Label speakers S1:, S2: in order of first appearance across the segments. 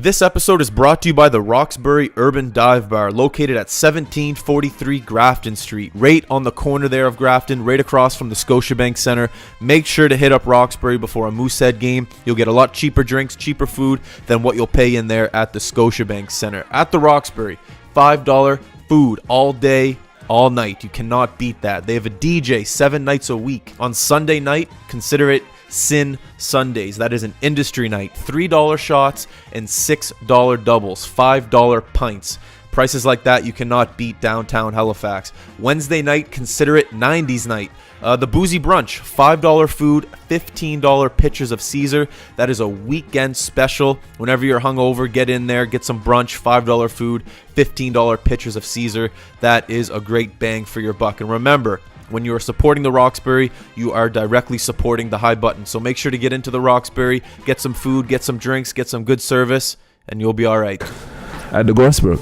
S1: This episode is brought to you by the Roxbury Urban Dive Bar, located at 1743 Grafton Street, right on the corner there of Grafton, right across from the Scotiabank Center. Make sure to hit up Roxbury before a Moosehead game. You'll get a lot cheaper drinks, cheaper food than what you'll pay in there at the Scotiabank Center. At the Roxbury, $5 food all day, all night. You cannot beat that. They have a DJ 7 nights a week. On Sunday night, consider it Sin Sundays. That is an industry night. $3 shots and $6 doubles, $5 pints. Prices like that you cannot beat downtown Halifax. Wednesday night, consider it 90s night. The Boozy Brunch, $5 food, $15 pitchers of Caesar. That is a weekend special. Whenever you're hungover, get in there, get some brunch, $5 food, $15 pitchers of Caesar. That is a great bang for your buck. And remember, when you are supporting the Roxbury, you are directly supporting the High Button. So make sure to get into the Roxbury, get some food, get some drinks, get some good service, and you'll be all right.
S2: At the Gorsbrook.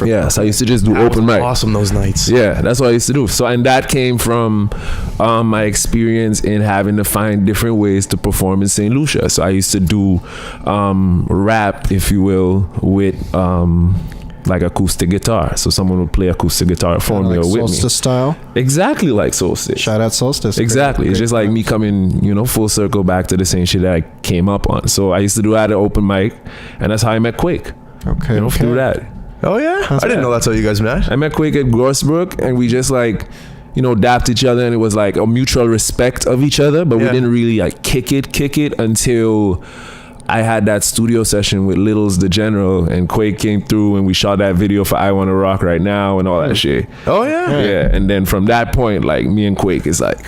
S2: Yeah, so I used to just do open mic.
S3: Awesome those nights.
S2: Yeah, that's what I used to do. So, and that came from my experience in having to find different ways to perform in St. Lucia. So I used to do rap, if you will, with like acoustic guitar. So someone would play acoustic guitar for me or with me.
S4: Solstice style?
S2: Exactly like Solstice.
S4: Shout out Solstice.
S2: Exactly.
S4: Great,
S2: it's just like me coming, full circle back to the same shit that I came up on. So I used to do that at open mic, and that's how I met Quake.
S4: Okay.
S2: Through that.
S3: Oh yeah? I didn't know that's how you guys met.
S2: I met Quake at Gorsbrook, and we just dapped each other, and it was like a mutual respect of each other, but we didn't really like kick it until I had that studio session with Littles the General, and Quake came through, and we shot that video for I Wanna Rock Right Now and all that shit.
S3: Oh yeah?
S2: Yeah, and then from that point, like, me and Quake is like,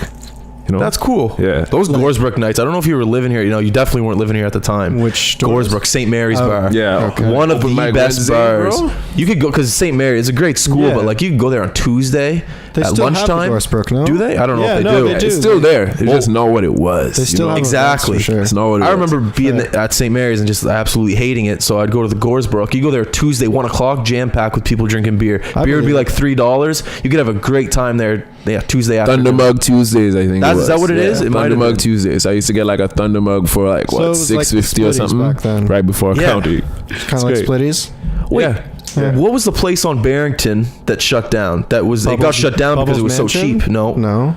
S3: that's cool.
S2: Yeah.
S3: Those Gorsbrook nights, I don't know if you were living here. You definitely weren't living here at the time.
S4: Which
S3: Gorsbrook, St. Mary's Bar.
S2: Yeah.
S4: Okay.
S3: One of
S2: Open
S3: the
S2: mic
S3: best
S2: Wednesday,
S3: bars.
S2: bro.
S3: You could go, because St. Mary is a great school,
S4: Yeah.
S3: but like you could go there on Tuesday
S4: They
S3: at
S4: still have the
S3: lunchtime.
S4: Gorsbrook, no?
S3: Do they? I don't know
S4: Yeah,
S3: if they
S4: no,
S3: do.
S4: they do.
S2: It's still there. They just know what it was.
S4: They still have
S3: Exactly.
S4: events for sure.
S2: It's not what it
S3: I
S2: was.
S3: remember being at St. Mary's and just absolutely hating it. So I'd go to the Gorsbrook. You go there Tuesday, 1 o'clock, jam packed with people drinking beer. Beer would be like $3. You could have a great time there. Yeah, Tuesday afternoon.
S2: Thunder Mug Tuesdays, I think.
S3: Is that what it is? It might
S2: Thunder
S3: have
S2: Mug
S3: been.
S2: Tuesdays. I used to get like a Thunder Mug for like
S4: So it was like the
S2: $6.50 or
S4: Splitties
S2: something
S4: back then.
S2: right before
S3: Yeah.
S2: county.
S4: Kind of like
S2: great.
S4: Splitties.
S3: Wait,
S2: Yeah.
S3: what was the place on Barrington that shut down? It got shut down because it was so cheap.
S4: No.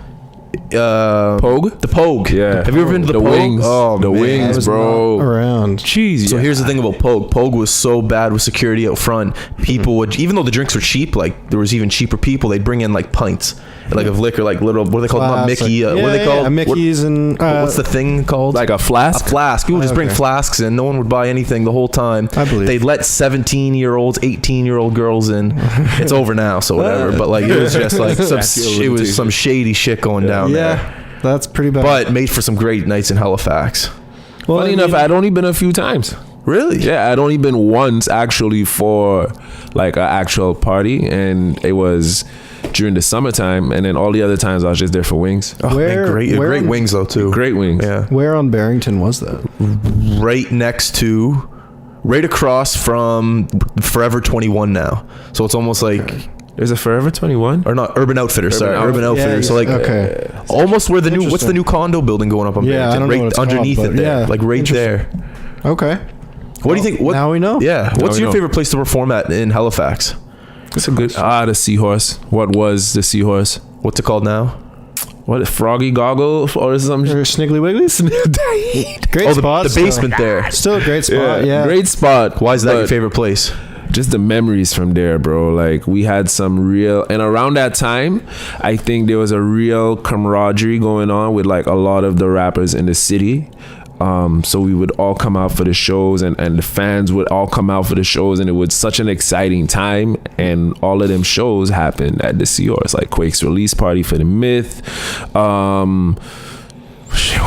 S2: Pogue?
S3: The Pogue.
S2: Yeah.
S3: Have you ever been to the Pogue?
S2: Wings?
S3: Oh,
S2: the
S3: man.
S4: I
S2: Wings,
S4: was
S2: bro.
S4: not around.
S2: Jeez.
S3: So
S2: yeah.
S3: here's the thing about Pogue. Pogue was so bad with security out front. People would, even though the drinks were cheap, like there was even cheaper people, they'd bring in like pints, like of liquor, like little, what are they called? Not Mickey. What are they called?
S4: Mickey's and...
S3: What's the thing called?
S2: like a flask?
S3: A flask. People would just bring flasks in. No one would buy anything the whole time.
S4: I believe.
S3: They'd let 17-year-olds, 18-year-old girls in. It's over now, so whatever. But like it was just like some shady shit going down there.
S4: Yeah. That's pretty bad.
S3: But made for some great nights in Halifax.
S4: well,
S2: Funny enough, I'd only been a few times.
S3: Really?
S2: Yeah, I'd only been once actually for like an actual party, and it was during the summertime, and then all the other times I was just there for wings.
S3: Oh,
S4: Where-
S3: man, great
S4: where
S3: great
S4: on-
S3: wings though too.
S2: Great wings.
S3: Yeah.
S4: where on Barrington was that?
S3: Right across from Forever 21 now. So it's almost like,
S2: There's a Forever 21?
S3: or not, Urban Outfitters. Sorry, Urban Outfitters. So like,
S4: Okay.
S3: almost where what's the
S4: Interesting.
S3: new condo building going up on
S4: Yeah, I
S3: Barrington?
S4: don't know
S3: Right
S4: what it's
S3: underneath
S4: called,
S3: it
S4: but
S3: there.
S4: yeah,
S3: Like right there.
S4: Okay.
S3: What do you think? What,
S4: Now we know.
S3: Yeah. What's
S2: we
S3: your
S2: know.
S3: favorite place to perform at in Halifax?
S2: It's a good... the Seahorse. What was the Seahorse?
S3: What's it called now?
S2: What, Froggy Goggle or some
S4: Or Sniggly Wigglies? Great
S3: Oh,
S4: spot.
S3: the basement there.
S4: Still a great spot, yeah.
S2: Great spot.
S3: Why is that your
S2: but
S3: favorite place?
S2: just the memories from there, bro. Like, we had some real, and around that time, I think there was a real camaraderie going on with like a lot of the rappers in the city. So we would all come out for the shows, and the fans would all come out for the shows, and it was such an exciting time. And all of them shows happened at the Seahorse, like Quake's release party for the Myth. What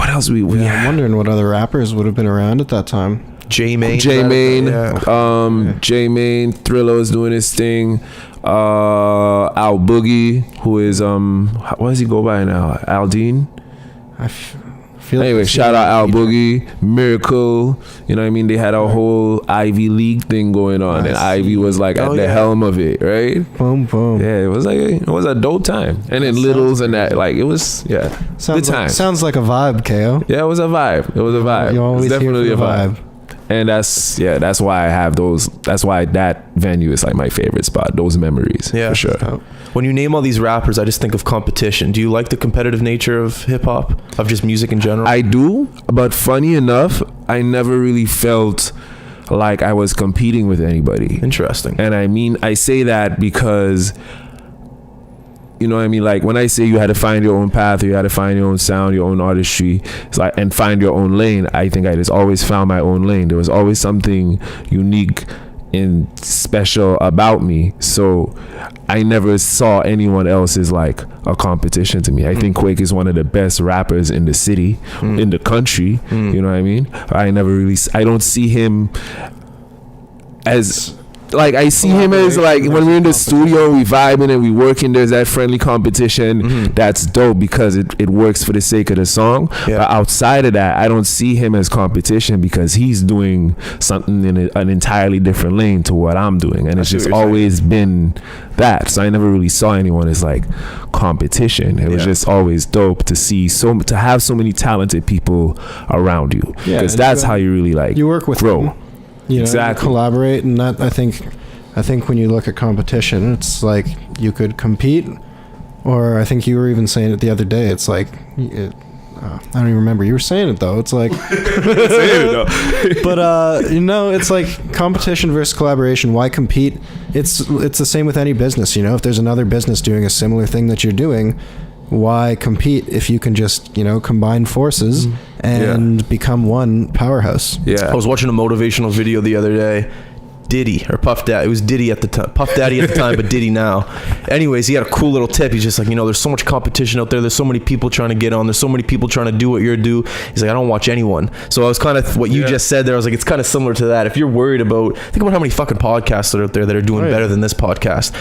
S2: else we
S4: Yeah, I'm wondering what other rappers would have been around at that time.
S3: J-Main.
S2: J-Main,
S3: Yeah.
S2: J-Main, Thriller is doing his thing. Al Boogie, who is what does he go by now? Aldine.
S4: I feel like
S2: Anyway,
S4: I've seen
S2: shout out
S4: that
S2: Al
S4: either.
S2: Boogie, Miracle. You know what I mean? They had a whole Ivy League thing going on, and Ivy was like at the helm of it, right?
S4: Boom, boom.
S2: Yeah, it was a dope time. And then Littles and that, like, it was good
S4: Sounds
S2: time.
S4: like a vibe, Kayo.
S2: Yeah, it was a vibe. It was a vibe.
S4: You always
S2: It's definitely
S4: here
S2: a
S4: for the
S2: vibe.
S4: vibe.
S2: And that's why I have those. That's why that venue is like my favorite spot. Those memories,
S3: Yeah.
S2: for sure.
S3: When you name all these rappers, I just think of competition. Do you like the competitive nature of hip hop, of just music in general?
S2: I do, but funny enough, I never really felt like I was competing with anybody.
S3: Interesting.
S2: And I say that because, you know what I mean? Like when I say you had to find your own path, or you had to find your own sound, your own artistry, it's like, and find your own lane, I think I just always found my own lane. There was always something unique and special about me. So I never saw anyone else as like a competition to me. I think Quake is one of the best rappers in the city, in the country. You know what I mean? I don't see him as like, I see him as like when we're in the studio, we vibing and we working, there's that friendly competition. That's dope because it works for the sake of the song.
S3: Yeah.
S2: But outside of that, I don't see him as competition because he's doing something in an entirely different lane to what I'm doing, and it's just always been that. So I never really saw anyone as like competition. It was just always dope to see to have so many talented people around you, because that's how you really like
S4: You work with
S2: grow.
S4: them. You know,
S2: Exactly.
S4: you collaborate, and that I think when you look at competition, it's like you could compete, or I think you were even saying it the other day. It's like I don't even remember. You were saying it though. It's like, but you know, it's like competition versus collaboration. Why compete? It's the same with any business. You know, if there's another business doing a similar thing that you're doing, why compete if you can just, you know, combine forces and become one powerhouse?
S2: Yeah.
S3: I was watching a motivational video the other day. Diddy or Puff Daddy. It was Diddy at the time. Puff Daddy at the time, but Diddy now. Anyways, he had a cool little tip. He's just like, you know, there's so much competition out there. There's so many people trying to get on. There's so many people trying to do what you're do. He's like, I don't watch anyone. So I was kind of what you just said there. I was like, it's kind of similar to that. If you're worried about, think about how many fucking podcasts are out there that are doing better than this podcast.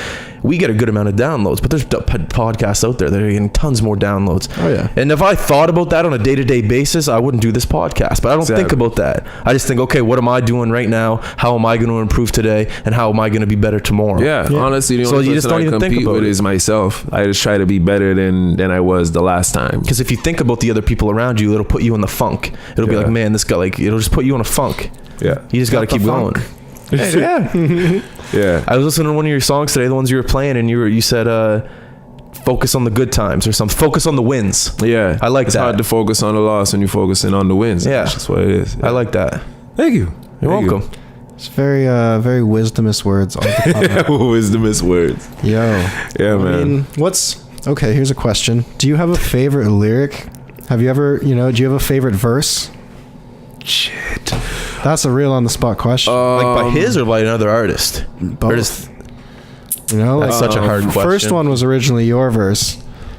S3: We get a good amount of downloads, but there's podcasts out there that are getting tons more downloads.
S4: Oh yeah.
S3: And if I thought about that on a day-to-day basis, I wouldn't do this podcast. But I don't think about that. I just think, okay, what am I doing right now? How am I going to improve today? And how am I going to be better tomorrow?
S2: Yeah, honestly, the only person I compete with is myself. I just try to be better than I was the last time.
S3: Because if you think about the other people around you, it'll put you in the funk. It'll be like, man, this guy, like, it'll just put you in a funk.
S2: Yeah.
S3: You just got to keep going. Yeah. I was listening to one of your songs today, the ones you were playing, and you said, focus on the good times or something. Focus on the wins.
S2: Yeah.
S3: I like
S2: it's
S3: that.
S2: It's hard to focus on the loss when you're focusing on the wins.
S3: Yeah.
S2: That's just what it is.
S3: I like that.
S2: Thank you.
S3: You're welcome.
S4: It's very very wisdomous words.
S2: Wisdomous words.
S4: Yo.
S2: Yeah, man.
S4: I mean, okay, here's a question. Do you have a favorite lyric? Have you ever, do you have a favorite verse?
S2: Shit.
S4: That's a real on the spot question.
S3: Like by his or by another artist?
S4: Both.
S3: Or just,
S4: That's
S3: such a hard question.
S4: First one was originally your verse.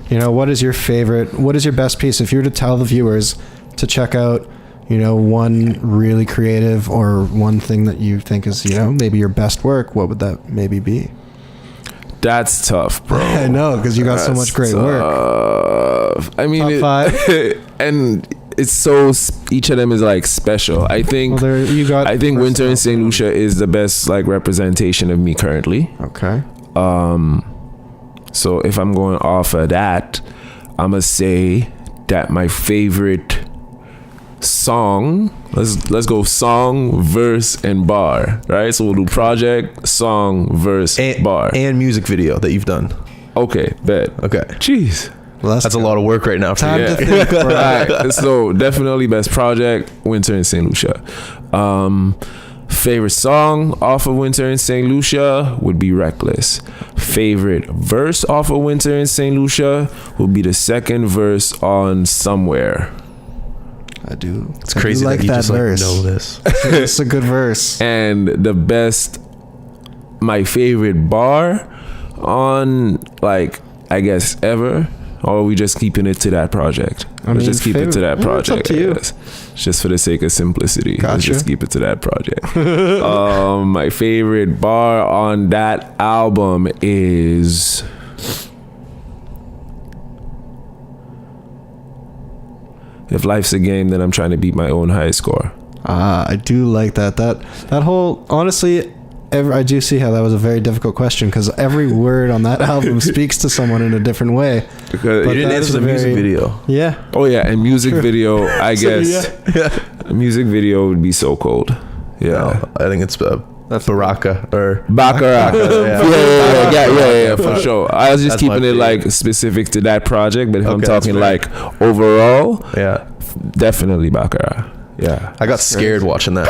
S4: What is your favorite? What is your best piece? If you were to tell the viewers to check out, one really creative or one thing that you think is, maybe your best work, what would that maybe be?
S2: That's tough, bro.
S4: I know, because you got so much great work.
S2: I mean,
S4: Top 5?
S2: And it's so, each of them is like special. I think I think Winter in St. Lucia is the best like representation of me currently.
S4: Okay.
S2: So if I'm going off of that, I'm gonna say that my favorite song, let's go song, verse, and bar, right? So we'll do project, song, verse, bar,
S3: and music video that you've done.
S2: Okay, bet.
S3: Okay.
S2: Jeez.
S3: That's a lot of work right now.
S4: Time to think, bro.
S2: Right. So definitely best project, Winter in St. Lucia. Favorite song off of Winter in St. Lucia would be Reckless. Favorite verse off of Winter in St. Lucia would be the second verse on Somewhere.
S4: I do.
S3: It's crazy
S4: like
S3: that you just
S4: verse.
S3: know this.
S4: It's a good verse.
S2: And the best, my favorite bar on, like, I guess ever, or are we just keeping it to that project? Let's just keep it to that project.
S4: It's up to you.
S2: Just for the sake of simplicity.
S4: Gotcha.
S2: Let's just keep it to that project. My favorite bar on that album is... If life's a game, then I'm trying to beat my own high score.
S4: I do like that. That whole, honestly, I do see how that was a very difficult question, because every word on that album speaks to someone in a different way.
S2: Because
S3: you didn't answer the music video.
S4: Yeah.
S2: Oh yeah, and music video, I guess.
S3: Yeah.
S2: A music video would be so cold. Yeah.
S3: No, I think it's
S4: That's
S3: Baraka or
S2: Baccarat. Yeah, for sure. I was just
S3: That's
S2: keeping
S3: my
S2: it like
S3: favorite.
S2: specific to that project, but if I'm
S3: Okay, that's
S2: talking
S3: fair.
S2: like overall,
S3: yeah.
S2: definitely Baccarat. Yeah.
S3: I got scared watching that.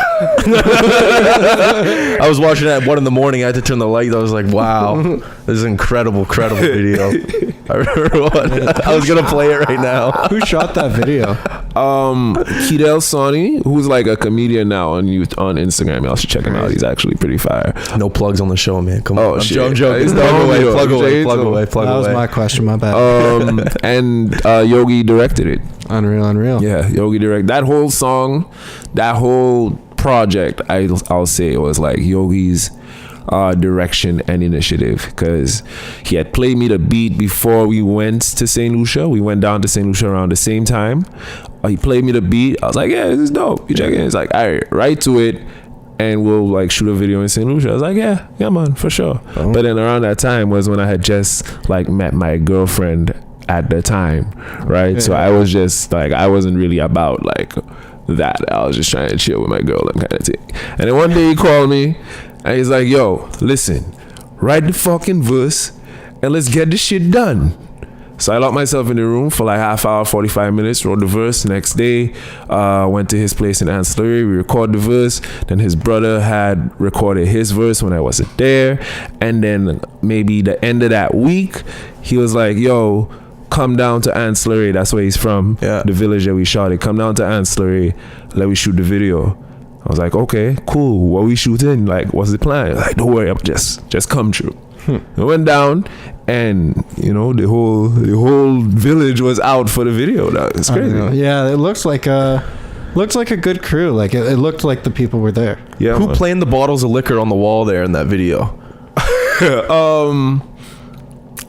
S3: I was watching that at 1 a.m. I had to turn the light. I was like, wow, this is an incredible video. I remember I was gonna play it right now.
S4: Who shot that video?
S2: Kidel Sonny, who's like a comedian now on Instagram. Y'all should check him out. He's actually pretty fire.
S3: No plugs on the show, man. Come
S2: Oh,
S3: on.
S2: shit.
S3: I'm joking.
S2: It's
S3: Plug
S2: no
S3: away,
S2: video.
S3: plug away,
S2: Jay,
S3: plug
S2: so-
S3: away, plug
S4: That was
S3: away.
S4: my question. My bad.
S2: And Yogi directed it.
S4: Unreal.
S2: Yeah, Yogi directed that whole song, that whole project. I'll say it was like Yogi's direction and initiative, because he had played me the beat before we went to St. Lucia. We went down to St. Lucia around the same time. He played me the beat. I was like, yeah, this is dope. You check it. He's like, all right, right to it, and we'll like shoot a video in St. Lucia. I was like, yeah, man, for sure.
S4: Oh.
S2: But then around that time was when I had just like met my girlfriend at the time, right? So I was just like, I wasn't really about like that. I was just trying to chill with my girl and kind of thing. And then one day he called me and he's like, yo, listen, write the fucking verse and let's get this shit done. So I locked myself in the room for like half hour, 45 minutes, wrote the verse. Next day, went to his place in Ancillary. We recorded the verse. Then his brother had recorded his verse when I wasn't there. And then maybe the end of that week, he was like, yo, come down to Ancillary. That's where he's from,
S3: Yeah.
S2: the village that we shot it. Come down to Ancillary, let me shoot the video. I was like, okay, cool. What we shooting? Like, what's the plan? Like, don't worry, just come through. I went down, and you know the whole village was out for the video. It's crazy.
S4: Yeah, it looks like a good crew. Like it looked like the people were there.
S2: Yeah,
S3: Who
S2: man.
S3: planed the bottles of liquor on the wall there in that video?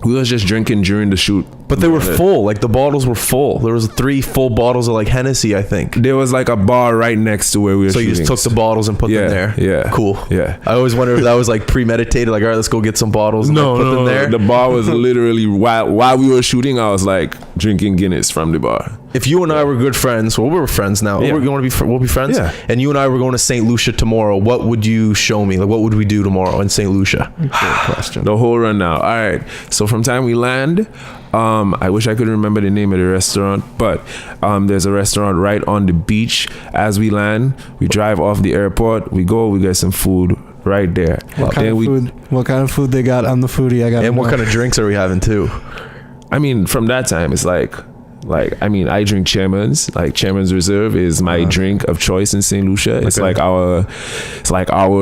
S2: We was just drinking during the shoot,
S3: But they were full. Like the bottles were full. There was 3 full bottles of like Hennessy, I think.
S2: there was like a bar right next to where we were
S3: So you
S2: shooting.
S3: just took the bottles and put them there.
S2: Yeah,
S3: Cool.
S2: Yeah.
S3: I always wonder if that was like premeditated. Like, all right, let's go get some bottles and like, put them there.
S2: The bar was literally while we were shooting. I was like drinking Guinness from the bar.
S3: If you and I were good friends, well, we're friends now.
S2: Yeah.
S3: We're going to be we'll be friends.
S2: Yeah.
S3: And you and I were going to St. Lucia tomorrow. What would you show me? Like, what would we do tomorrow in St. Lucia?
S4: Good question.
S2: The whole rundown. All right. So from time we land, I wish I could remember the name of the restaurant, but there's a restaurant right on the beach. As we land, we drive off the airport. We get some food right there.
S4: What kind of food they got on the foodie? I got.
S3: And what kind of drinks are we having too?
S2: I mean, from that time, it's like I mean, I drink Chairman's. Like Chairman's Reserve is my drink of choice in St. Lucia. It's like our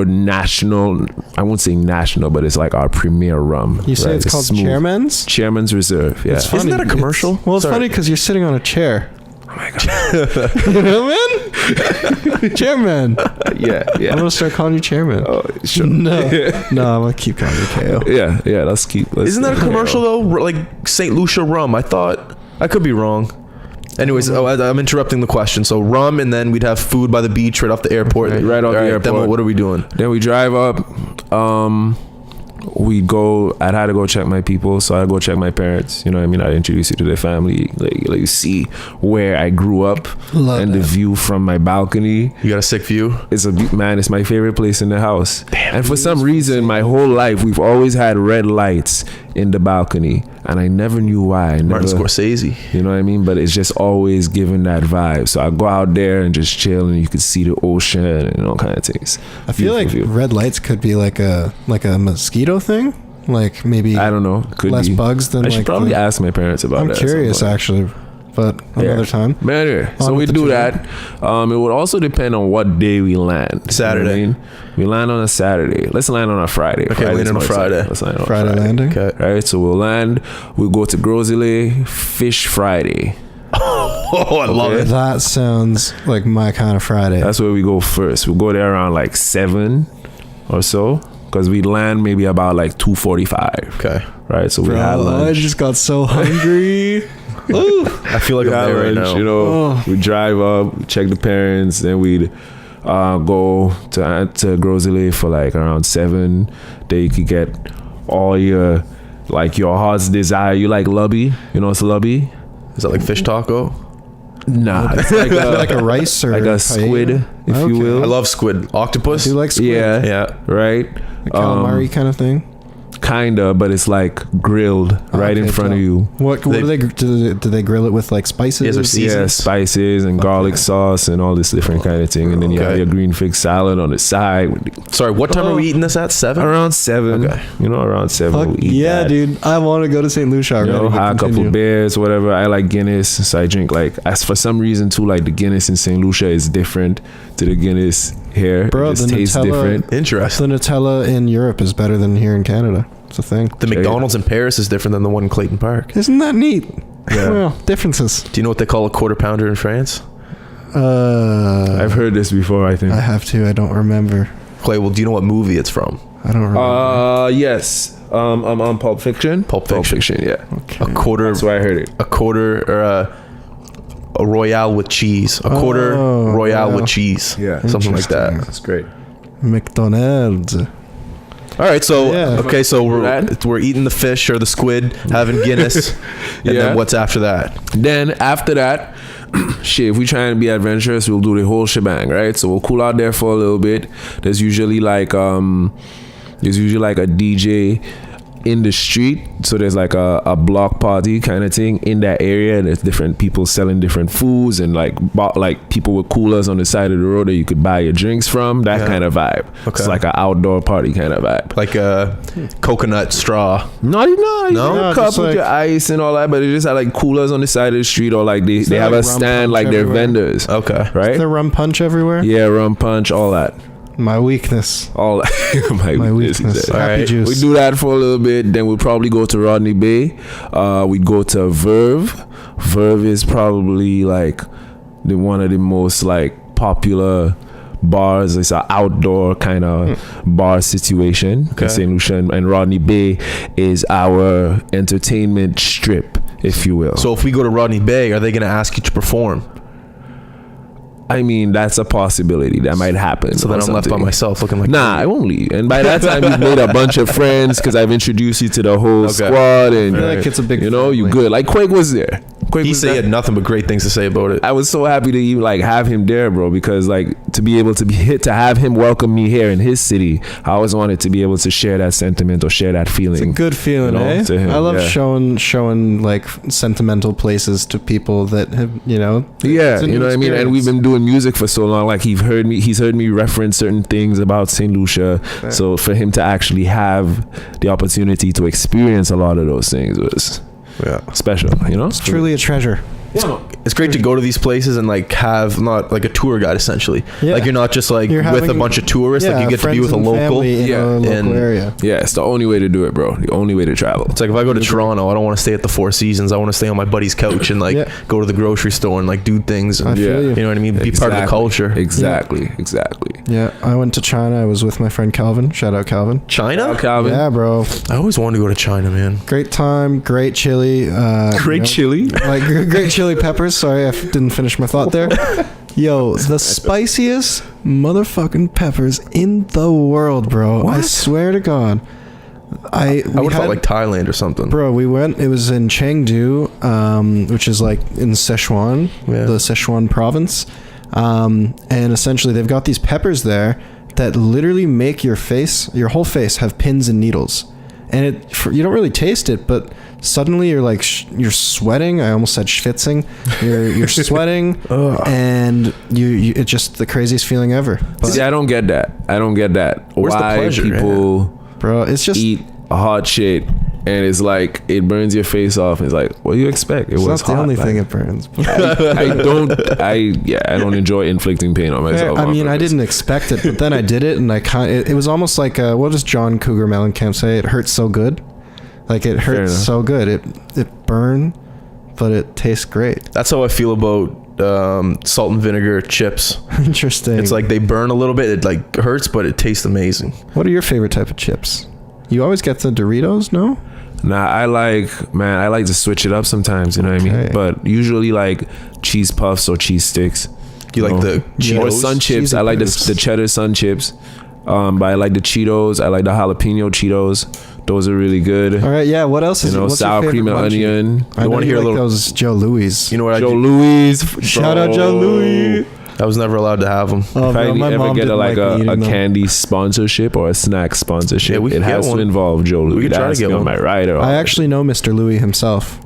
S2: national. I won't say national, but it's like our premier rum.
S4: You say
S2: right?
S4: it's called
S2: smooth.
S4: Chairman's?
S2: Chairman's Reserve. Yeah.
S4: It's funny.
S3: Isn't that a commercial?
S4: Well, it's
S3: Sorry.
S4: funny because you're sitting on a chair.
S2: Oh my god.
S4: You know, man? Chairman.
S2: Yeah.
S4: I'm gonna start calling you Chairman.
S2: Oh, sure.
S4: No, I'm gonna keep calling you Kayo.
S2: Yeah. Let's
S3: Isn't that a commercial though? Like St. Lucia rum? I thought I could be wrong. Anyways, I'm interrupting the question. So rum, and then we'd have food by the beach right off the airport.
S2: Right off the airport.
S3: Then what are we doing?
S2: Then we drive up. We go. I'd had to go check my people, so I go check my parents. You know what I mean? I'd introduce you to their family, like you see where I grew up
S4: Love
S2: and the
S4: that.
S2: view from my balcony.
S3: You got a sick view?
S2: It's it's my favorite place in the house. And for some reason, my whole life we've always had red lights in the balcony, and I never knew why.
S3: Martin Scorsese.
S2: You know what I mean? But it's just always given that vibe. So I go out there and just chill, and you can see the ocean and all kind of things.
S4: I feel like
S2: Beautiful view.
S4: red lights could be like a mosquito thing. Like maybe
S2: I don't know. Could
S4: less
S2: be.
S4: bugs than
S2: I should
S4: like
S2: probably
S4: the-
S2: ask my parents about
S4: I'm
S2: that.
S4: curious
S2: at some
S4: actually, but another time.
S2: But anyway, so
S4: On
S2: we
S4: with the
S2: do
S4: journey.
S2: that. It would also depend on what day we land.
S3: Saturday.
S2: You know what I mean? We land on a Saturday. Let's land on a Friday.
S3: Okay,
S2: Friday's
S3: land on a
S2: more
S3: Friday.
S2: exciting. Let's land on
S4: Friday
S2: a Friday.
S4: landing.
S3: Okay.
S2: Right, so we'll land. We'll go to Grosile Fish Friday.
S3: Oh, I love
S2: Okay.
S3: it.
S4: That sounds like my kind of Friday.
S2: That's where we go first. We'll go there around like 7 or so, because we land maybe about like 2:45.
S3: Okay.
S2: Right, so we
S4: Bro,
S2: had
S4: I
S2: lunch.
S4: just got so hungry.
S3: I feel like
S2: We
S3: I'm
S2: had
S3: there right
S2: lunch,
S3: now.
S2: you know.
S4: Oh.
S2: We drive up, check the parents, then we'd go to Grosile for like around 7. There you could get all your heart's desire. You like lubby? You know what's lubby?
S3: Is that like fish taco?
S2: Nah, it's like
S4: like a rice or
S2: like a
S4: paella?
S2: squid, if you
S4: Okay.
S2: will.
S3: I love squid. Octopus.
S4: Do you like squid?
S2: Yeah,
S3: Yeah.
S2: right.
S4: Like calamari kind of thing.
S2: Kinda, but it's like grilled right in
S4: Okay,
S2: front of
S4: dope.
S2: you.
S4: What do they grill it with, like spices?
S3: Yes, or
S2: Yeah,
S3: seasons?
S2: spices and garlic sauce and all this different kind of thing, and then you have
S3: Okay.
S2: your green fig salad on the side.
S3: Sorry, what time are we eating this at? 7?
S2: Around 7,
S3: Okay.
S2: you know, around 7.
S4: Fuck
S2: we'll eat
S4: yeah,
S2: that.
S4: dude! I want to go to St. Lucia
S2: You
S4: already.
S2: know,
S4: but
S2: have a couple
S4: continue.
S2: beers, whatever. I like Guinness, so I drink like. As for some reason too, like the Guinness in St. Lucia is different to the Guinness here.
S4: Bro,
S2: it just
S4: the
S2: tastes
S4: Nutella-
S2: different.
S3: Interesting.
S4: The Nutella in Europe is better than here in Canada. It's a thing.
S3: The McDonald's in Paris is different than the one in Clayton Park.
S4: Isn't that neat?
S2: Yeah.
S4: Well, differences.
S3: Do you know what they call a quarter pounder in France?
S2: I've heard this before. I think.
S4: I have to. I don't remember.
S3: Clay, well, do you know what movie it's from?
S4: I don't remember.
S2: Yes. I'm on Pulp Fiction.
S3: Pulp Fiction.
S2: Yeah.
S3: A quarter.
S2: That's where I heard it.
S3: A quarter or a royale with cheese. A quarter royale
S4: wow.
S3: with cheese.
S2: Yeah.
S3: Something like that.
S2: That's great.
S4: McDonald's.
S3: All right, so
S4: Yeah.
S3: okay, so we're
S2: That?
S3: eating the fish or the squid, having Guinness, and
S2: Yeah.
S3: then what's after that?
S2: Then after that, shit, if we try and be adventurous, we'll do the whole shebang, right? So we'll cool out there for a little bit. There's usually like a DJ in the street, so there's like a block party kind of thing in that area. There's different people selling different foods and like people with coolers on the side of the road that you could buy your drinks from. That
S3: Yeah.
S2: kind of vibe.
S3: Okay.
S2: It's like an outdoor party kind of vibe.
S3: Like a coconut straw.
S2: No,
S3: No?
S2: no, cup
S4: just
S2: with
S4: like-
S2: your ice and all that, but it just had like coolers on the side of the street, or like they
S4: there
S2: have
S4: like
S2: a
S4: rum
S2: stand,
S4: punch
S2: like they're
S4: everywhere?
S2: vendors,
S3: Okay.
S2: right?
S4: Is there rum punch everywhere?
S2: Yeah, rum punch, all that,
S4: My weakness.
S2: all that.
S4: My weakness.
S2: he said.
S4: Happy
S3: Alright.
S4: juice.
S2: We do that for a little bit, then we'll probably go to Rodney Bay. We'd go to Verve. Verve is probably like one of the most like popular bars. It's an outdoor kind of bar situation.
S3: Okay.
S2: St. Lucia and Rodney Bay is our entertainment strip, if you will.
S3: So if we go to Rodney Bay, are they going to ask you to perform?
S2: I mean, that's a possibility that might happen.
S3: So then
S2: or
S3: I'm left by
S2: something.
S3: myself looking like
S2: Nah, I won't leave. And by that time, you've made a bunch of friends because I've introduced you to the whole
S3: Okay.
S2: squad, and
S4: I feel like it's a big
S2: you know, you
S4: family.
S2: good. Like Quake was there. Quake
S3: He
S2: was
S3: said he
S2: there.
S3: had nothing but great things to say about it.
S2: I was so happy to even like have him there, bro, because like to be able to to have him welcome me here in his city, I always wanted to be able to share that sentiment or share that feeling.
S4: It's a good feeling,
S2: You know,
S4: eh?
S2: to him,
S4: I love
S2: yeah.
S4: showing like sentimental places to people that have, you know.
S2: Yeah,
S4: it's a
S2: you
S4: new
S2: know what I mean? And we've
S4: experience.
S2: been doing music for so long. Like he's heard me reference certain things about St. Lucia.
S4: Yeah.
S2: So for him to actually have the opportunity to experience a lot of those things was special, you know?
S4: It's truly a treasure.
S3: It's great to go to these places and like have not like a tour guide essentially.
S4: Yeah.
S3: Like you're not just like
S4: You're
S3: with a
S4: having-
S3: bunch of tourists. Like you get to be
S4: friends
S3: with a
S4: and
S3: local.
S4: family in
S2: Yeah.
S4: a local
S3: And-
S4: area.
S2: Yeah, it's the only way to do it, bro. The only way to travel.
S3: It's like if I go to Toronto, I don't want to stay at the Four Seasons. I want to stay on my buddy's couch and like
S4: Yeah.
S3: go to the grocery store and like do things. And,
S4: I feel you.
S3: You know what I mean? Be part of the culture.
S2: Exactly.
S4: Yeah, I went to China. I was with my friend Calvin. Shout out Calvin.
S3: China?
S2: Calvin.
S4: Yeah, bro.
S3: I always wanted to go to China, man.
S4: Great time. Great chili.
S2: Great chili.
S4: Like great chili peppers. Sorry, I didn't finish my thought there. Yo, the spiciest motherfucking peppers in the world, bro. I
S3: What?
S4: swear to God. I
S3: I would have thought like Thailand or something.
S4: Bro, we went. It was in Chengdu, which is like in Sichuan,
S3: Yeah.
S4: the Sichuan province. And essentially, they've got these peppers there that literally make your whole face, have pins and needles. And you don't really taste it, but suddenly you're like you're sweating. I almost said schwitzing. You're sweating, and you it's just the craziest feeling ever. But
S2: See, I don't get that.
S3: Where's the
S2: Why
S3: pleasure,
S2: people
S4: bro, it's just
S2: eat a hot shit and it's like it burns your face off. It's like, what do you expect? It
S4: it's
S2: was
S4: not the
S2: hot,
S4: only
S2: like,
S4: thing it burns.
S2: I don't enjoy inflicting pain on myself.
S4: I
S2: on
S4: mean, I
S2: purpose.
S4: didn't expect it, but then I did it, and it was almost like what does John Cougar Mellencamp say? It hurts so good, like it
S2: Fair
S4: hurts
S2: enough.
S4: so good. It burned, but it tastes great.
S3: That's how I feel about salt and vinegar chips.
S4: Interesting.
S3: It's like they burn a little bit. It like hurts, but it tastes amazing.
S4: What are your favorite type of chips? You always get the Doritos, no?
S2: Nah, I like to switch it up sometimes, you know what I mean?
S4: Okay.
S2: But usually like cheese puffs or cheese sticks.
S3: You like
S2: know?
S3: the
S2: Or
S3: Cheetos?
S2: sun chips.
S4: Cheesy
S2: I like
S4: puffs.
S2: the cheddar sun chips. But I like the Cheetos. I like the jalapeno Cheetos. Those are really good.
S4: All right, yeah. What else is what's your
S2: sour
S4: favorite
S2: cream and
S4: munchie?
S2: onion.
S4: I want to hear
S3: a little-
S4: those Joe Louis.
S3: You know what?
S2: Joe Louis.
S4: Shout out Joe Louis.
S3: I was never allowed to have them.
S4: Oh,
S2: If
S4: bro,
S2: I
S4: my
S2: ever
S4: mom
S2: get
S4: didn't like me
S2: a
S4: eating them.
S2: candy sponsorship or a snack sponsorship,
S3: Yeah, we
S2: it
S3: could get
S2: has
S3: one.
S2: to involve Joe Louis.
S3: We could try to
S2: That's
S3: get
S2: on
S3: one.
S2: my rider.
S4: I actually know Mr. Louis himself.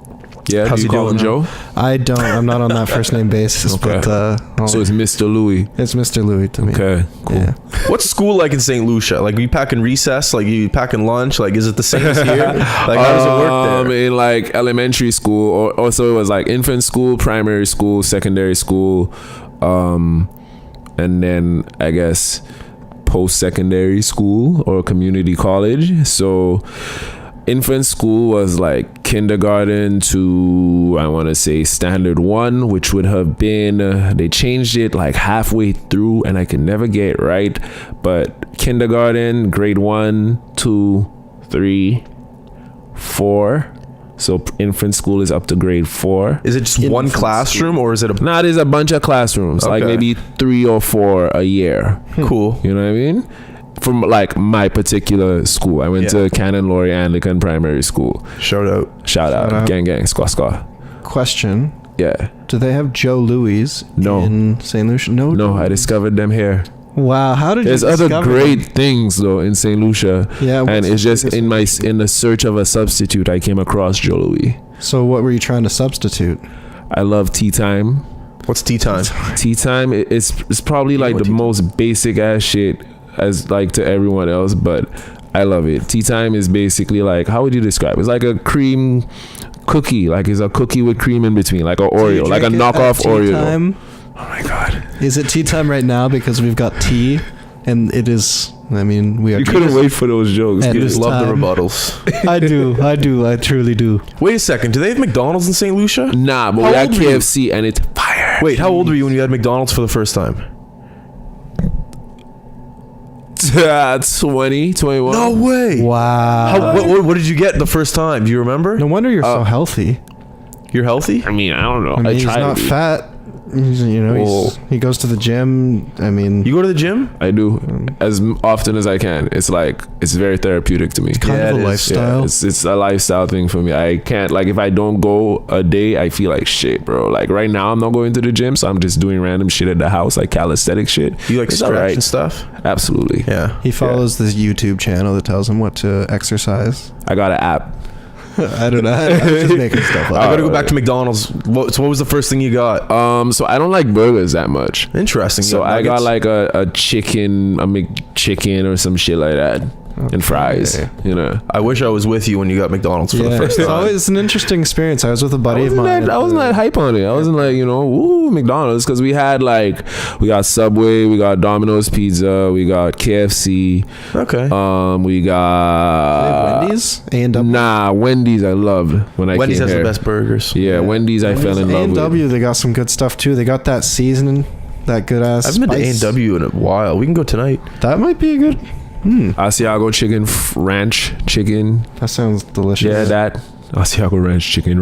S2: Yeah,
S3: How's
S2: do you
S3: he
S2: call him
S3: doing?
S2: Joe?
S4: I don't. I'm not on that first name basis,
S2: Okay.
S4: but
S2: So it's Mr. Louis.
S4: it's Mr. Louis to me.
S2: Okay, cool.
S4: Yeah.
S3: What's school like in St. Lucia? Like, are you packing recess? Like, you packing lunch? Like, is it the same as here? Like, how does it work there?
S2: In like elementary school, or also it was like infant school, primary school, secondary school, and then I guess post-secondary school or community college. So infant school was like kindergarten to, I want to say, standard 1, which would have been they changed it like halfway through and I could never get it right, but kindergarten, grade 1, 2, 3, 4. So infant school is up to grade 4.
S3: Is it just one
S4: Infant
S3: classroom or is it a
S2: Nah, there's a bunch of classrooms, like
S3: Okay.
S2: maybe 3 or 4 a year.
S3: cool?
S2: You know what I mean? From like my particular school, I went
S3: Yeah.
S2: to Canon Laurie Anglican Primary School.
S3: Shout out.
S2: Shout out,
S4: out.
S2: gang, squaw, squaw.
S4: Question:
S2: Yeah,
S4: do they have Joe Louis
S2: No.
S4: in St. Lucia? No.
S2: no, I discovered them here.
S4: Wow, how did
S2: There's
S4: you
S2: other
S4: discover
S2: great
S4: them?
S2: things though in St. Lucia,
S4: Yeah,
S2: and
S4: what's
S2: it's
S4: the
S2: just
S4: biggest
S2: in the search of a substitute, I came across Joe Louis.
S4: So what were you trying to substitute?
S2: I love tea time.
S3: What's tea time?
S2: Tea time, it's probably like
S3: what
S2: the
S3: tea
S2: most basic ass shit as like to everyone else, but I love it. Tea time is basically like, how would you describe it? It's like a cream cookie, like it's a cookie with cream in between, like an Oreo, like a knockoff Oreo.
S4: Time?
S2: Oh my god,
S4: Is it tea time right now because we've got tea, and it is. I mean, we are.
S2: you couldn't wait for those jokes.
S4: At
S3: You
S4: this
S3: just love the
S4: time.
S3: rebuttals.
S4: I truly do.
S3: Wait a second. Do they have McDonald's in St. Lucia?
S2: Nah, but
S3: How
S2: we had
S3: old were you?
S2: KFC and it's fire.
S3: Wait, how old were you when you had McDonald's for the first time?
S2: 20, 21.
S3: No way.
S4: Wow.
S3: What did you get the first time? Do you remember?
S4: No wonder you're so healtzy.
S3: You're healthy?
S2: I mean, I don't know.
S4: I mean, he's
S2: tried
S4: not
S2: to be.
S4: fat. He goes to the gym. I mean,
S3: You go to the gym?
S2: I do as often as I can. It's like it's very therapeutic to me.
S4: kind
S3: Yeah,
S4: of a
S3: it is.
S4: lifestyle.
S2: Yeah, it's a lifestyle thing for me. I can't, like, if I don't go a day, I feel like shit, bro. Like right now, I'm not going to the gym, so I'm just doing random shit at the house, like calisthenic shit.
S3: You like
S2: It's
S3: stretch
S2: alright.
S3: and stuff?
S2: Absolutely.
S3: Yeah.
S4: He follows this YouTube channel that tells him what to exercise.
S2: I got an app.
S4: I don't know. I'm just making stuff
S3: I
S4: up.
S3: gotta go back to McDonald's. So what was the first thing you got?
S2: So I don't like burgers that much.
S3: Interesting.
S2: So I got like a chicken, a McChicken or some shit like that, and fries. You know.
S3: I wish I was with you when you got McDonald's for the first
S4: it's
S3: time.
S4: always an interesting experience. I was with a buddy of mine.
S2: I wasn't that hype on it. I wasn't like, ooh, McDonald's, because we got Subway, we got Domino's Pizza, we got KFC,
S3: Okay.
S2: we got
S4: Wendy's? A&W?
S2: Nah, Wendy's I loved when I
S3: Wendy's
S2: came
S3: has
S2: here.
S3: the best burgers.
S2: Yeah, Wendy's I fell in love with.
S4: A&W, they got some good stuff too. They got that seasoning, that good ass
S3: I haven't been to
S4: spice.
S3: A&W in a while. We can go tonight.
S4: That might be a good.
S2: Asiago chicken ranch chicken.
S4: That sounds delicious.
S2: Yeah, that Asiago ranch chicken.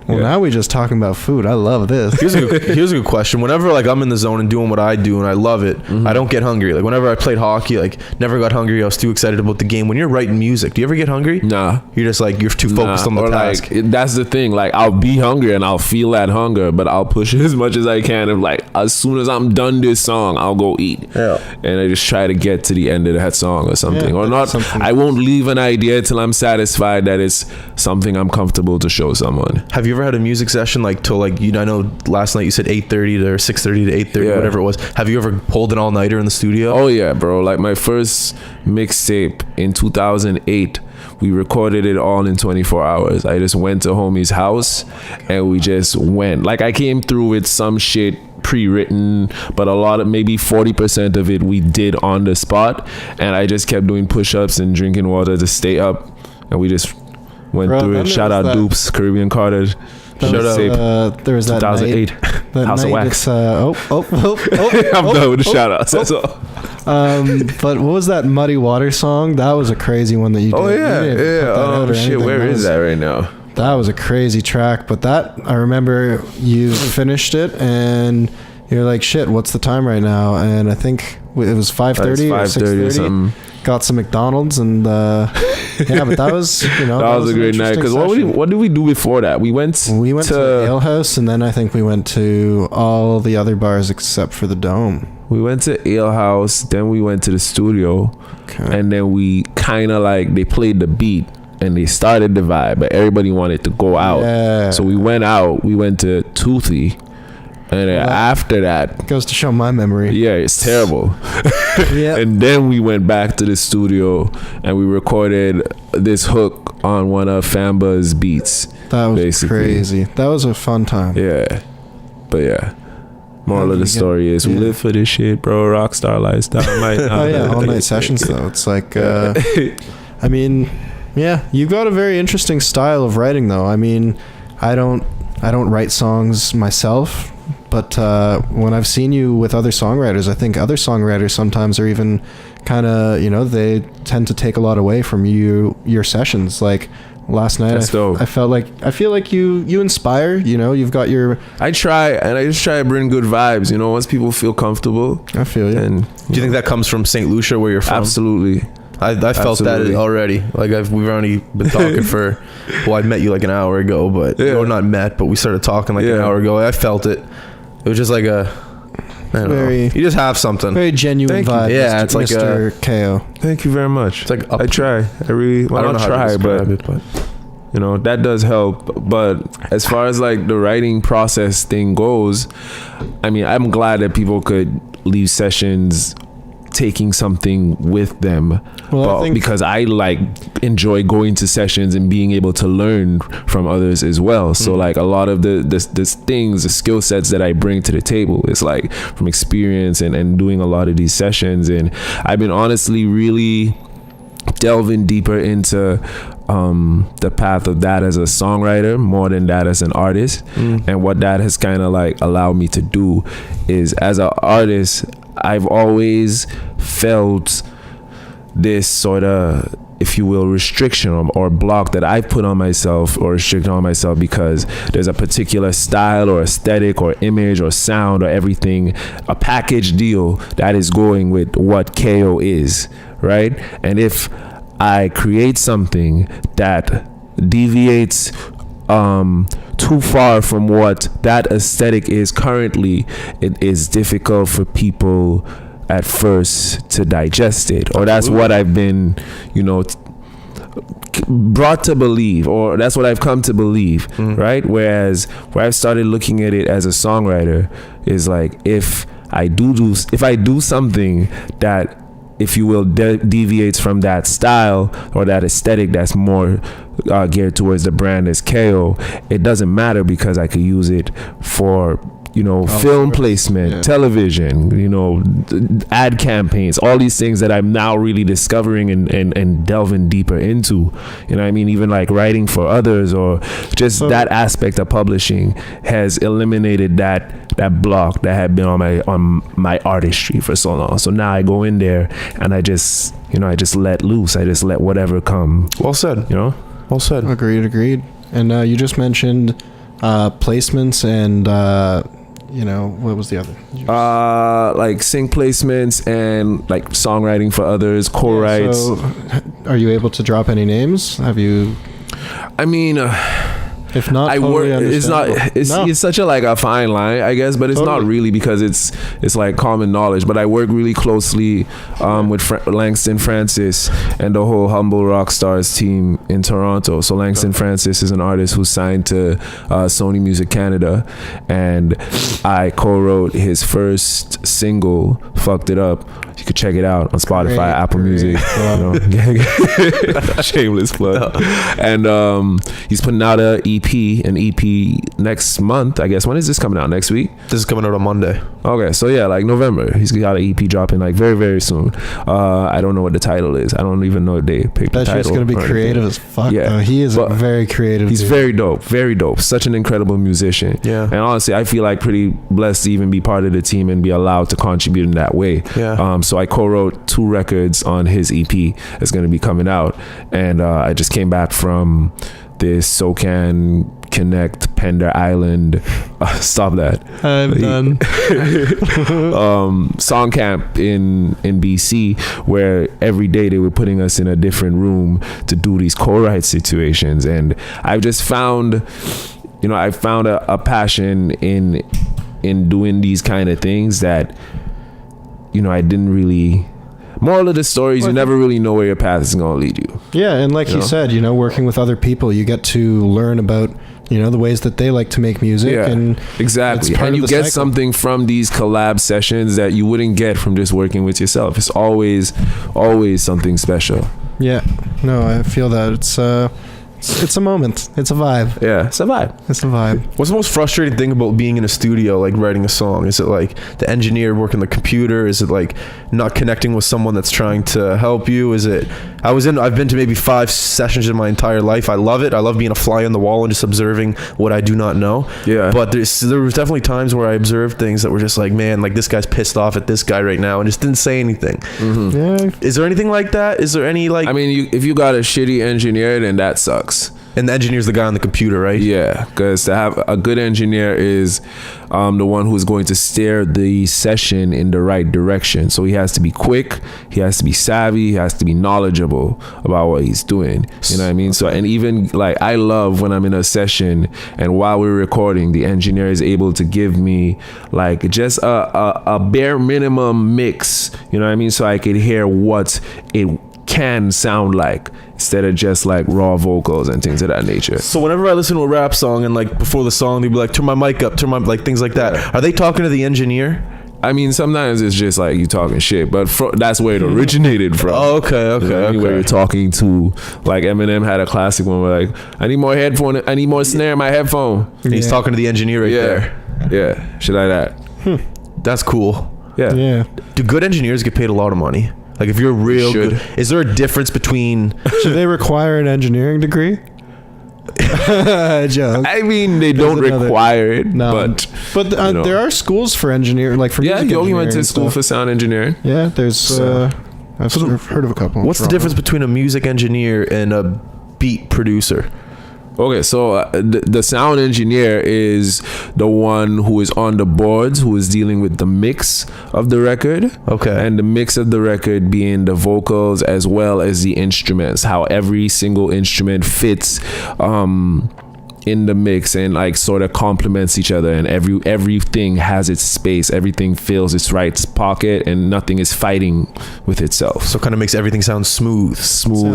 S4: Well,
S2: Yeah.
S4: now we're just talking about food. I love this.
S3: Here's a good question. Whenever like I'm in the zone and doing what I do and I love it, I don't get hungry. Like whenever I played hockey, like never got hungry. I was too excited about the game. When you're writing music, do you ever get hungry?
S2: Nah.
S3: You're just like you're too focused on the
S2: or
S3: task.
S2: like that's the thing. Like I'll be hungry and I'll feel that hunger, but I'll push it as much as I can. And like as soon as I'm done this song, I'll go eat.
S3: Yeah.
S2: And I just try to get to the end of that song or something,
S4: Yeah,
S2: or not.
S4: that's something.
S2: I won't leave an idea till I'm satisfied that it's something I'm comfortable to show someone.
S3: Have you ever had a music session like till like I know last night you said 8:30 to 6:30 to 8:30
S2: Yeah.
S3: whatever it was. Have you ever pulled an all nighter in the studio?
S2: Oh yeah, bro. Like my first mixtape in 2008, we recorded it all in 24 hours. I just went to homie's house and we just went. Like I came through with some shit pre-written, but a lot of maybe 40% of it we did on the spot, and I just kept doing push-ups and drinking water to stay up, and we just went
S4: Bro,
S2: through
S4: then
S2: it.
S4: there
S2: Shout
S4: was
S2: out
S4: that-
S2: Dupes, Caribbean Cartage.
S4: There was, there was that
S2: 2008
S4: night, that
S2: House of
S4: night
S2: Wax.
S4: it's,
S2: I'm done with the shout outs. That's all.
S4: but what was that Muddy Water song? That was a crazy one that you did.
S2: Oh
S4: You
S2: yeah,
S4: didn't put
S2: yeah.
S4: that out
S2: Oh
S4: or
S2: shit,
S4: anything.
S2: where is that right now?
S4: That was a crazy track, but that I remember you finished it and you're like, shit, what's the time right now? And I think it was 5:30 or
S2: 5:30 or
S4: 6:30.
S2: something.
S4: Got some McDonald's and Yeah, but that was, you know,
S2: that was a
S4: an
S2: great night. Because
S4: interesting
S2: what did we do before that? We went
S4: session. We went to Ale House, and then I think we went to all the other bars except for the Dome.
S2: We went to Ale House, then we went to the studio,
S4: Okay.
S2: and then we kind of like, they played the beat and they started the vibe, but everybody wanted to go out.
S4: Yeah.
S2: So we went out, we went to Toothy, and then
S4: Well,
S2: after that,
S4: goes to show my memory.
S2: yeah, it's terrible.
S4: Yeah.
S2: And then we went back to the studio and we recorded this hook on one of Famba's beats.
S4: That was
S2: basically
S4: crazy. That was a fun time.
S2: Yeah. But yeah. Moral
S4: How
S2: of
S4: did
S2: the
S4: we get-
S2: story is we
S4: yeah.
S2: live for this shit, bro. Rockstar lifestyle. Might not
S4: Oh yeah,
S2: be-
S4: all night sessions though. It's like, I mean, yeah, you've got a very interesting style of writing though. I mean, I don't write songs myself, but when I've seen you with other songwriters, I think other songwriters sometimes are even kind of, you know, they tend to take a lot away from your sessions. Like last night,
S2: That's dope.
S4: I feel like you inspire. You know, you've got your.
S2: I try, and I just try to bring good vibes, you know, once people feel comfortable.
S4: I feel you.
S2: And
S3: Do you think that comes from St. Lucia, where you're from?
S2: absolutely.
S3: I felt
S2: Absolutely.
S3: that already. Like we've already been talking for. Well, I met you like an hour ago, but
S2: Yeah.
S3: or not met, but we started talking like an
S2: Yeah.
S3: hour ago. I felt it. It was just like a. I don't know.
S4: Very-
S3: You just have something.
S4: Very genuine
S2: Thank you.
S4: vibe.
S3: Yeah,
S4: Mr.
S3: it's like
S4: Mr. Kayo.
S2: Thank you very much.
S3: It's like up,
S2: I try. I really, well,
S3: I don't
S2: I
S3: know
S2: don't
S3: how to
S2: try,
S3: describe
S2: but
S3: it, but
S2: you know, that does help. But as far as like the writing process thing goes, I mean, I'm glad that people could leave sessions taking something with them.
S4: Well, I
S2: But
S4: think-
S2: because I like enjoy going to sessions and being able to learn from others as well. So like a lot of the things, the skill sets that I bring to the table is like from experience and doing a lot of these sessions. And I've been honestly really delving deeper into the path of that as a songwriter more than that as an artist. And what that has kind of like allowed me to do is, as an artist, I've always felt this sort of, if you will, restriction or block that I've put on myself or restricted on myself because there's a particular style or aesthetic or image or sound or everything, a package deal that is going with what Kayo is, right? And if I create something that deviates too far from what that aesthetic is currently, it is difficult for people at first to digest it, or that's what I've been, you know, brought to believe, or that's what I've come to believe, right? Whereas where I've started looking at it as a songwriter is like, if I do something that, if you will, deviates from that style or that aesthetic that's more geared towards the brand as Kayo, it doesn't matter because I could use it for, you know, film placement, television, you know, ad campaigns, all these things that I'm now really discovering and delving deeper into. You know what I mean? Even like writing for others or just that aspect of publishing has eliminated that block that had been on my artistry for so long. So now I go in there and I just let loose. I just let whatever come.
S3: well said.
S2: You know?
S3: Well said.
S4: Agreed. And you just mentioned placements and you know, what was the other?
S2: Like sync placements and like songwriting for others, co-writes.
S4: So, are you able to drop any names? Have you?
S2: I mean,
S4: If not,
S2: I work.
S4: totally
S2: It's not.
S4: understandable.
S2: It's such a like a fine line, I guess, but it's not
S4: Totally.
S2: really because it's like common knowledge. But I work really closely with Langston Francis and the whole Humble Rockstars team in Toronto. So Langston Francis is an artist who's signed to Sony Music Canada, and I co-wrote his first single, "Fucked It Up." You could check it out on Spotify,
S4: Great,
S2: Apple
S4: great.
S2: Music. You know? Shameless plug. And he's putting out an EP next month, I guess. When is this coming out? Next week?
S3: This is coming out on Monday.
S2: Okay, so yeah, like November. He's got an EP dropping like very, very soon. I don't know what the title is. I don't even know if they picked the
S4: That
S2: title.
S4: shit's gonna be
S2: or anything.
S4: creative as fuck.
S2: Yeah,
S4: though. He is a
S2: but
S4: very creative.
S2: He's
S4: dude.
S2: very dope, very dope. Such an incredible musician.
S3: Yeah.
S2: And honestly, I feel like pretty blessed to even be part of the team and be allowed to contribute in that way.
S3: Yeah.
S2: So I co-wrote 2 records on his EP that's going to be coming out. And I just came back from this SoCan Connect, Pender Island. Stop that.
S4: I'm done.
S2: Song camp in BC, where every day they were putting us in a different room to do these co-write situations, and I've just found, I found a passion in doing these kind of things that, I didn't really. Moral of the story is you never really know where your path is going to lead you.
S4: Yeah, and like you said, working with other people, you get to learn about, the ways that they like to make music.
S2: Yeah,
S4: and
S2: exactly. And you get something from these collab sessions that you wouldn't get from just working with yourself. It's always something special.
S4: Yeah. No, I feel that. It's a moment. It's a vibe.
S2: Yeah, it's a vibe.
S4: It's a vibe.
S3: What's the most frustrating thing about being in a studio, like writing a song? Is it like the engineer working the computer? Is it like not connecting with someone that's trying to help you? Is it? I've been to maybe 5 sessions in my entire life. I love it. I love being a fly on the wall and just observing what I do not know.
S2: Yeah.
S3: But there was definitely times where I observed things that were just like, man, like this guy's pissed off at this guy right now and just didn't say anything.
S2: Mm-hmm.
S4: Yeah.
S3: Is there anything like that? Is there any like?
S2: I mean, if you got a shitty engineer, then that sucks.
S3: And the engineer's the guy on the computer, right?
S2: Yeah, because to have a good engineer is the one who's going to steer the session in the right direction. So he has to be quick, he has to be savvy, he has to be knowledgeable about what he's doing. You know what I mean? So, and even like I love when I'm in a session and while we're recording, the engineer is able to give me like just a bare minimum mix. You know what I mean? So I could hear what it can sound like instead of just like raw vocals and things of that nature.
S3: So whenever I listen to a rap song and like before the song they'd be like, turn my mic up, turn my, like things like that. Are they talking to the engineer?
S2: I mean, sometimes it's just like you talking shit, but that's where it originated from.
S3: Oh, okay.
S2: Where you're talking to, like Eminem had a classic one where like, I need more headphone, I need more snare in my headphone.
S3: And he's talking to the engineer right there.
S2: Yeah, shit like that.
S3: That's cool.
S2: Yeah.
S3: Do good engineers get paid a lot of money? Like if you're real good, is there a difference between?
S4: Should they require an engineering degree? Joke.
S2: I mean, they don't require it,
S4: but there are schools for engineering, like for music
S2: Yogi went to
S4: engineering
S2: school for sound engineering.
S4: Yeah, there's I've heard of a couple.
S3: What's the difference between a music engineer and a beat producer?
S2: Okay, so the sound engineer is the one who is on the boards, who is dealing with the mix of the record.
S3: Okay.
S2: And the mix of the record being the vocals as well as the instruments, how every single instrument fits in the mix and like sort of complements each other, and everything has its space, everything fills its right pocket, and nothing is fighting with itself.
S3: So it kind of makes everything sound smooth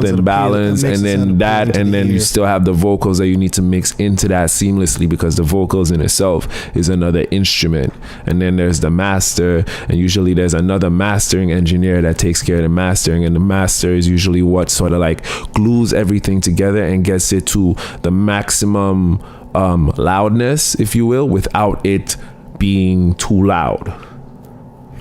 S2: and balanced, and then you still have the vocals that you need to mix into that seamlessly, because the vocals in itself is another instrument. And then there's the master, and usually there's another mastering engineer that takes care of the mastering, and the master is usually what sort of like glues everything together and gets it to the maximum loudness, if you will, without it being too loud.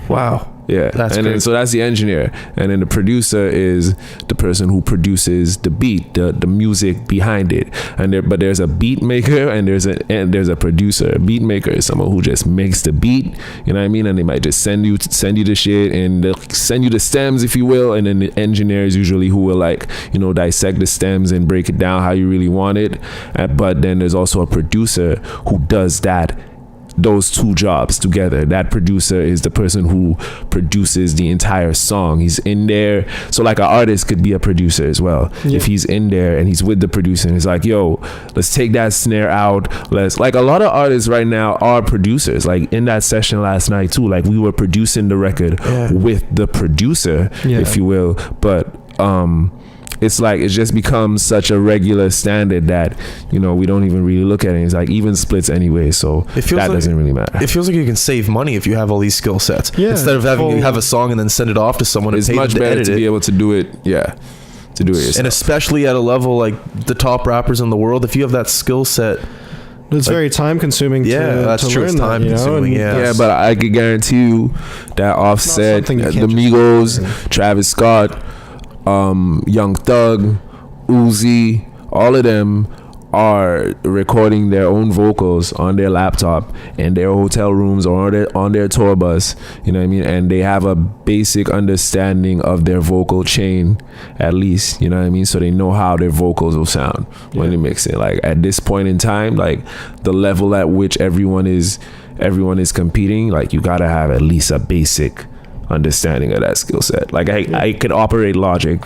S3: Wow.
S2: Yeah, then so that's the engineer, and then the producer is the person who produces the beat, the music behind it. But there's a beat maker and there's a producer. A beat maker is someone who just makes the beat, you know what I mean? And they might just send you the shit and they'll send you the stems, if you will. And then the engineer is usually who will like, dissect the stems and break it down how you really want it. But then there's also a producer who does those two jobs together. That producer is the person who produces the entire song. He's in there. So like an artist could be a producer as well. Yeah. If he's in there and he's with the producer and he's like, yo, let's take that snare out. Like a lot of artists right now are producers. Like in that session last night too, like we were producing the record with the producer, if you will. But it's like it just becomes such a regular standard that we don't even really look at it. It's like even splits anyway, so that doesn't really matter.
S3: It feels like you can save money if you have all these skill sets instead of having you have a song and then send it off to someone.
S2: It's much better to be able to do it. Yeah, to do it yourself.
S3: And especially at a level like the top rappers in the world, if you have that skill set.
S4: It's very time consuming.
S3: That's true. It's time consuming.
S2: Yeah, but I could guarantee you that Offset, the Migos, Travis Scott, Young Thug, Uzi, all of them are recording their own vocals on their laptop in their hotel rooms or on their tour bus, you know what I mean, and they have a basic understanding of their vocal chain, at least, you know what I mean, so they know how their vocals will sound when they mix it. Like at this point in time, like the level at which everyone is competing, like you gotta have at least a basic understanding of that skill set. Like I could operate Logic,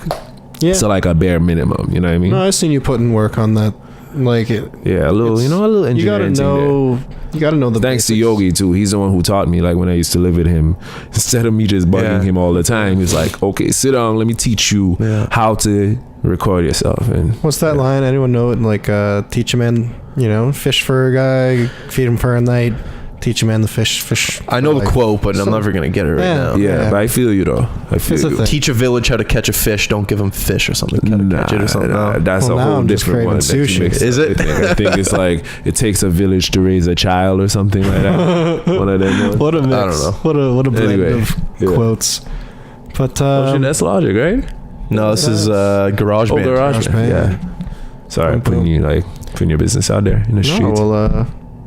S2: so like a bare minimum, you know what I mean.
S4: No, I've seen you put in work on that. Like a little engineering. You gotta know the.
S2: Thanks
S4: basics.
S2: to Yogi too. He's the one who taught me. Like when I used to live with him, instead of me just bugging him all the time, he's like, "Okay, sit down. Let me teach you how to record yourself." And
S4: what's that line? Anyone know it? Like, teach a man, fish for a guy, feed him for a night. Teach a man the fish.
S3: I know the quote, but I'm never gonna get it right now.
S2: Yeah, but I feel you though. I feel you.
S3: Teach a village how to catch a fish. Don't give them fish or something. Catch it or something.
S2: That's a whole different one.
S4: Sushi.
S3: Is it?
S2: I think it's like it takes a village to raise a child or something like that. One of them.
S4: What a mix.
S3: I don't know.
S4: What a blend of quotes. But
S2: that's Logic, right?
S3: No, this is GarageBand.
S2: GarageBand. Yeah. Sorry, putting your business out there in the streets.
S4: Well,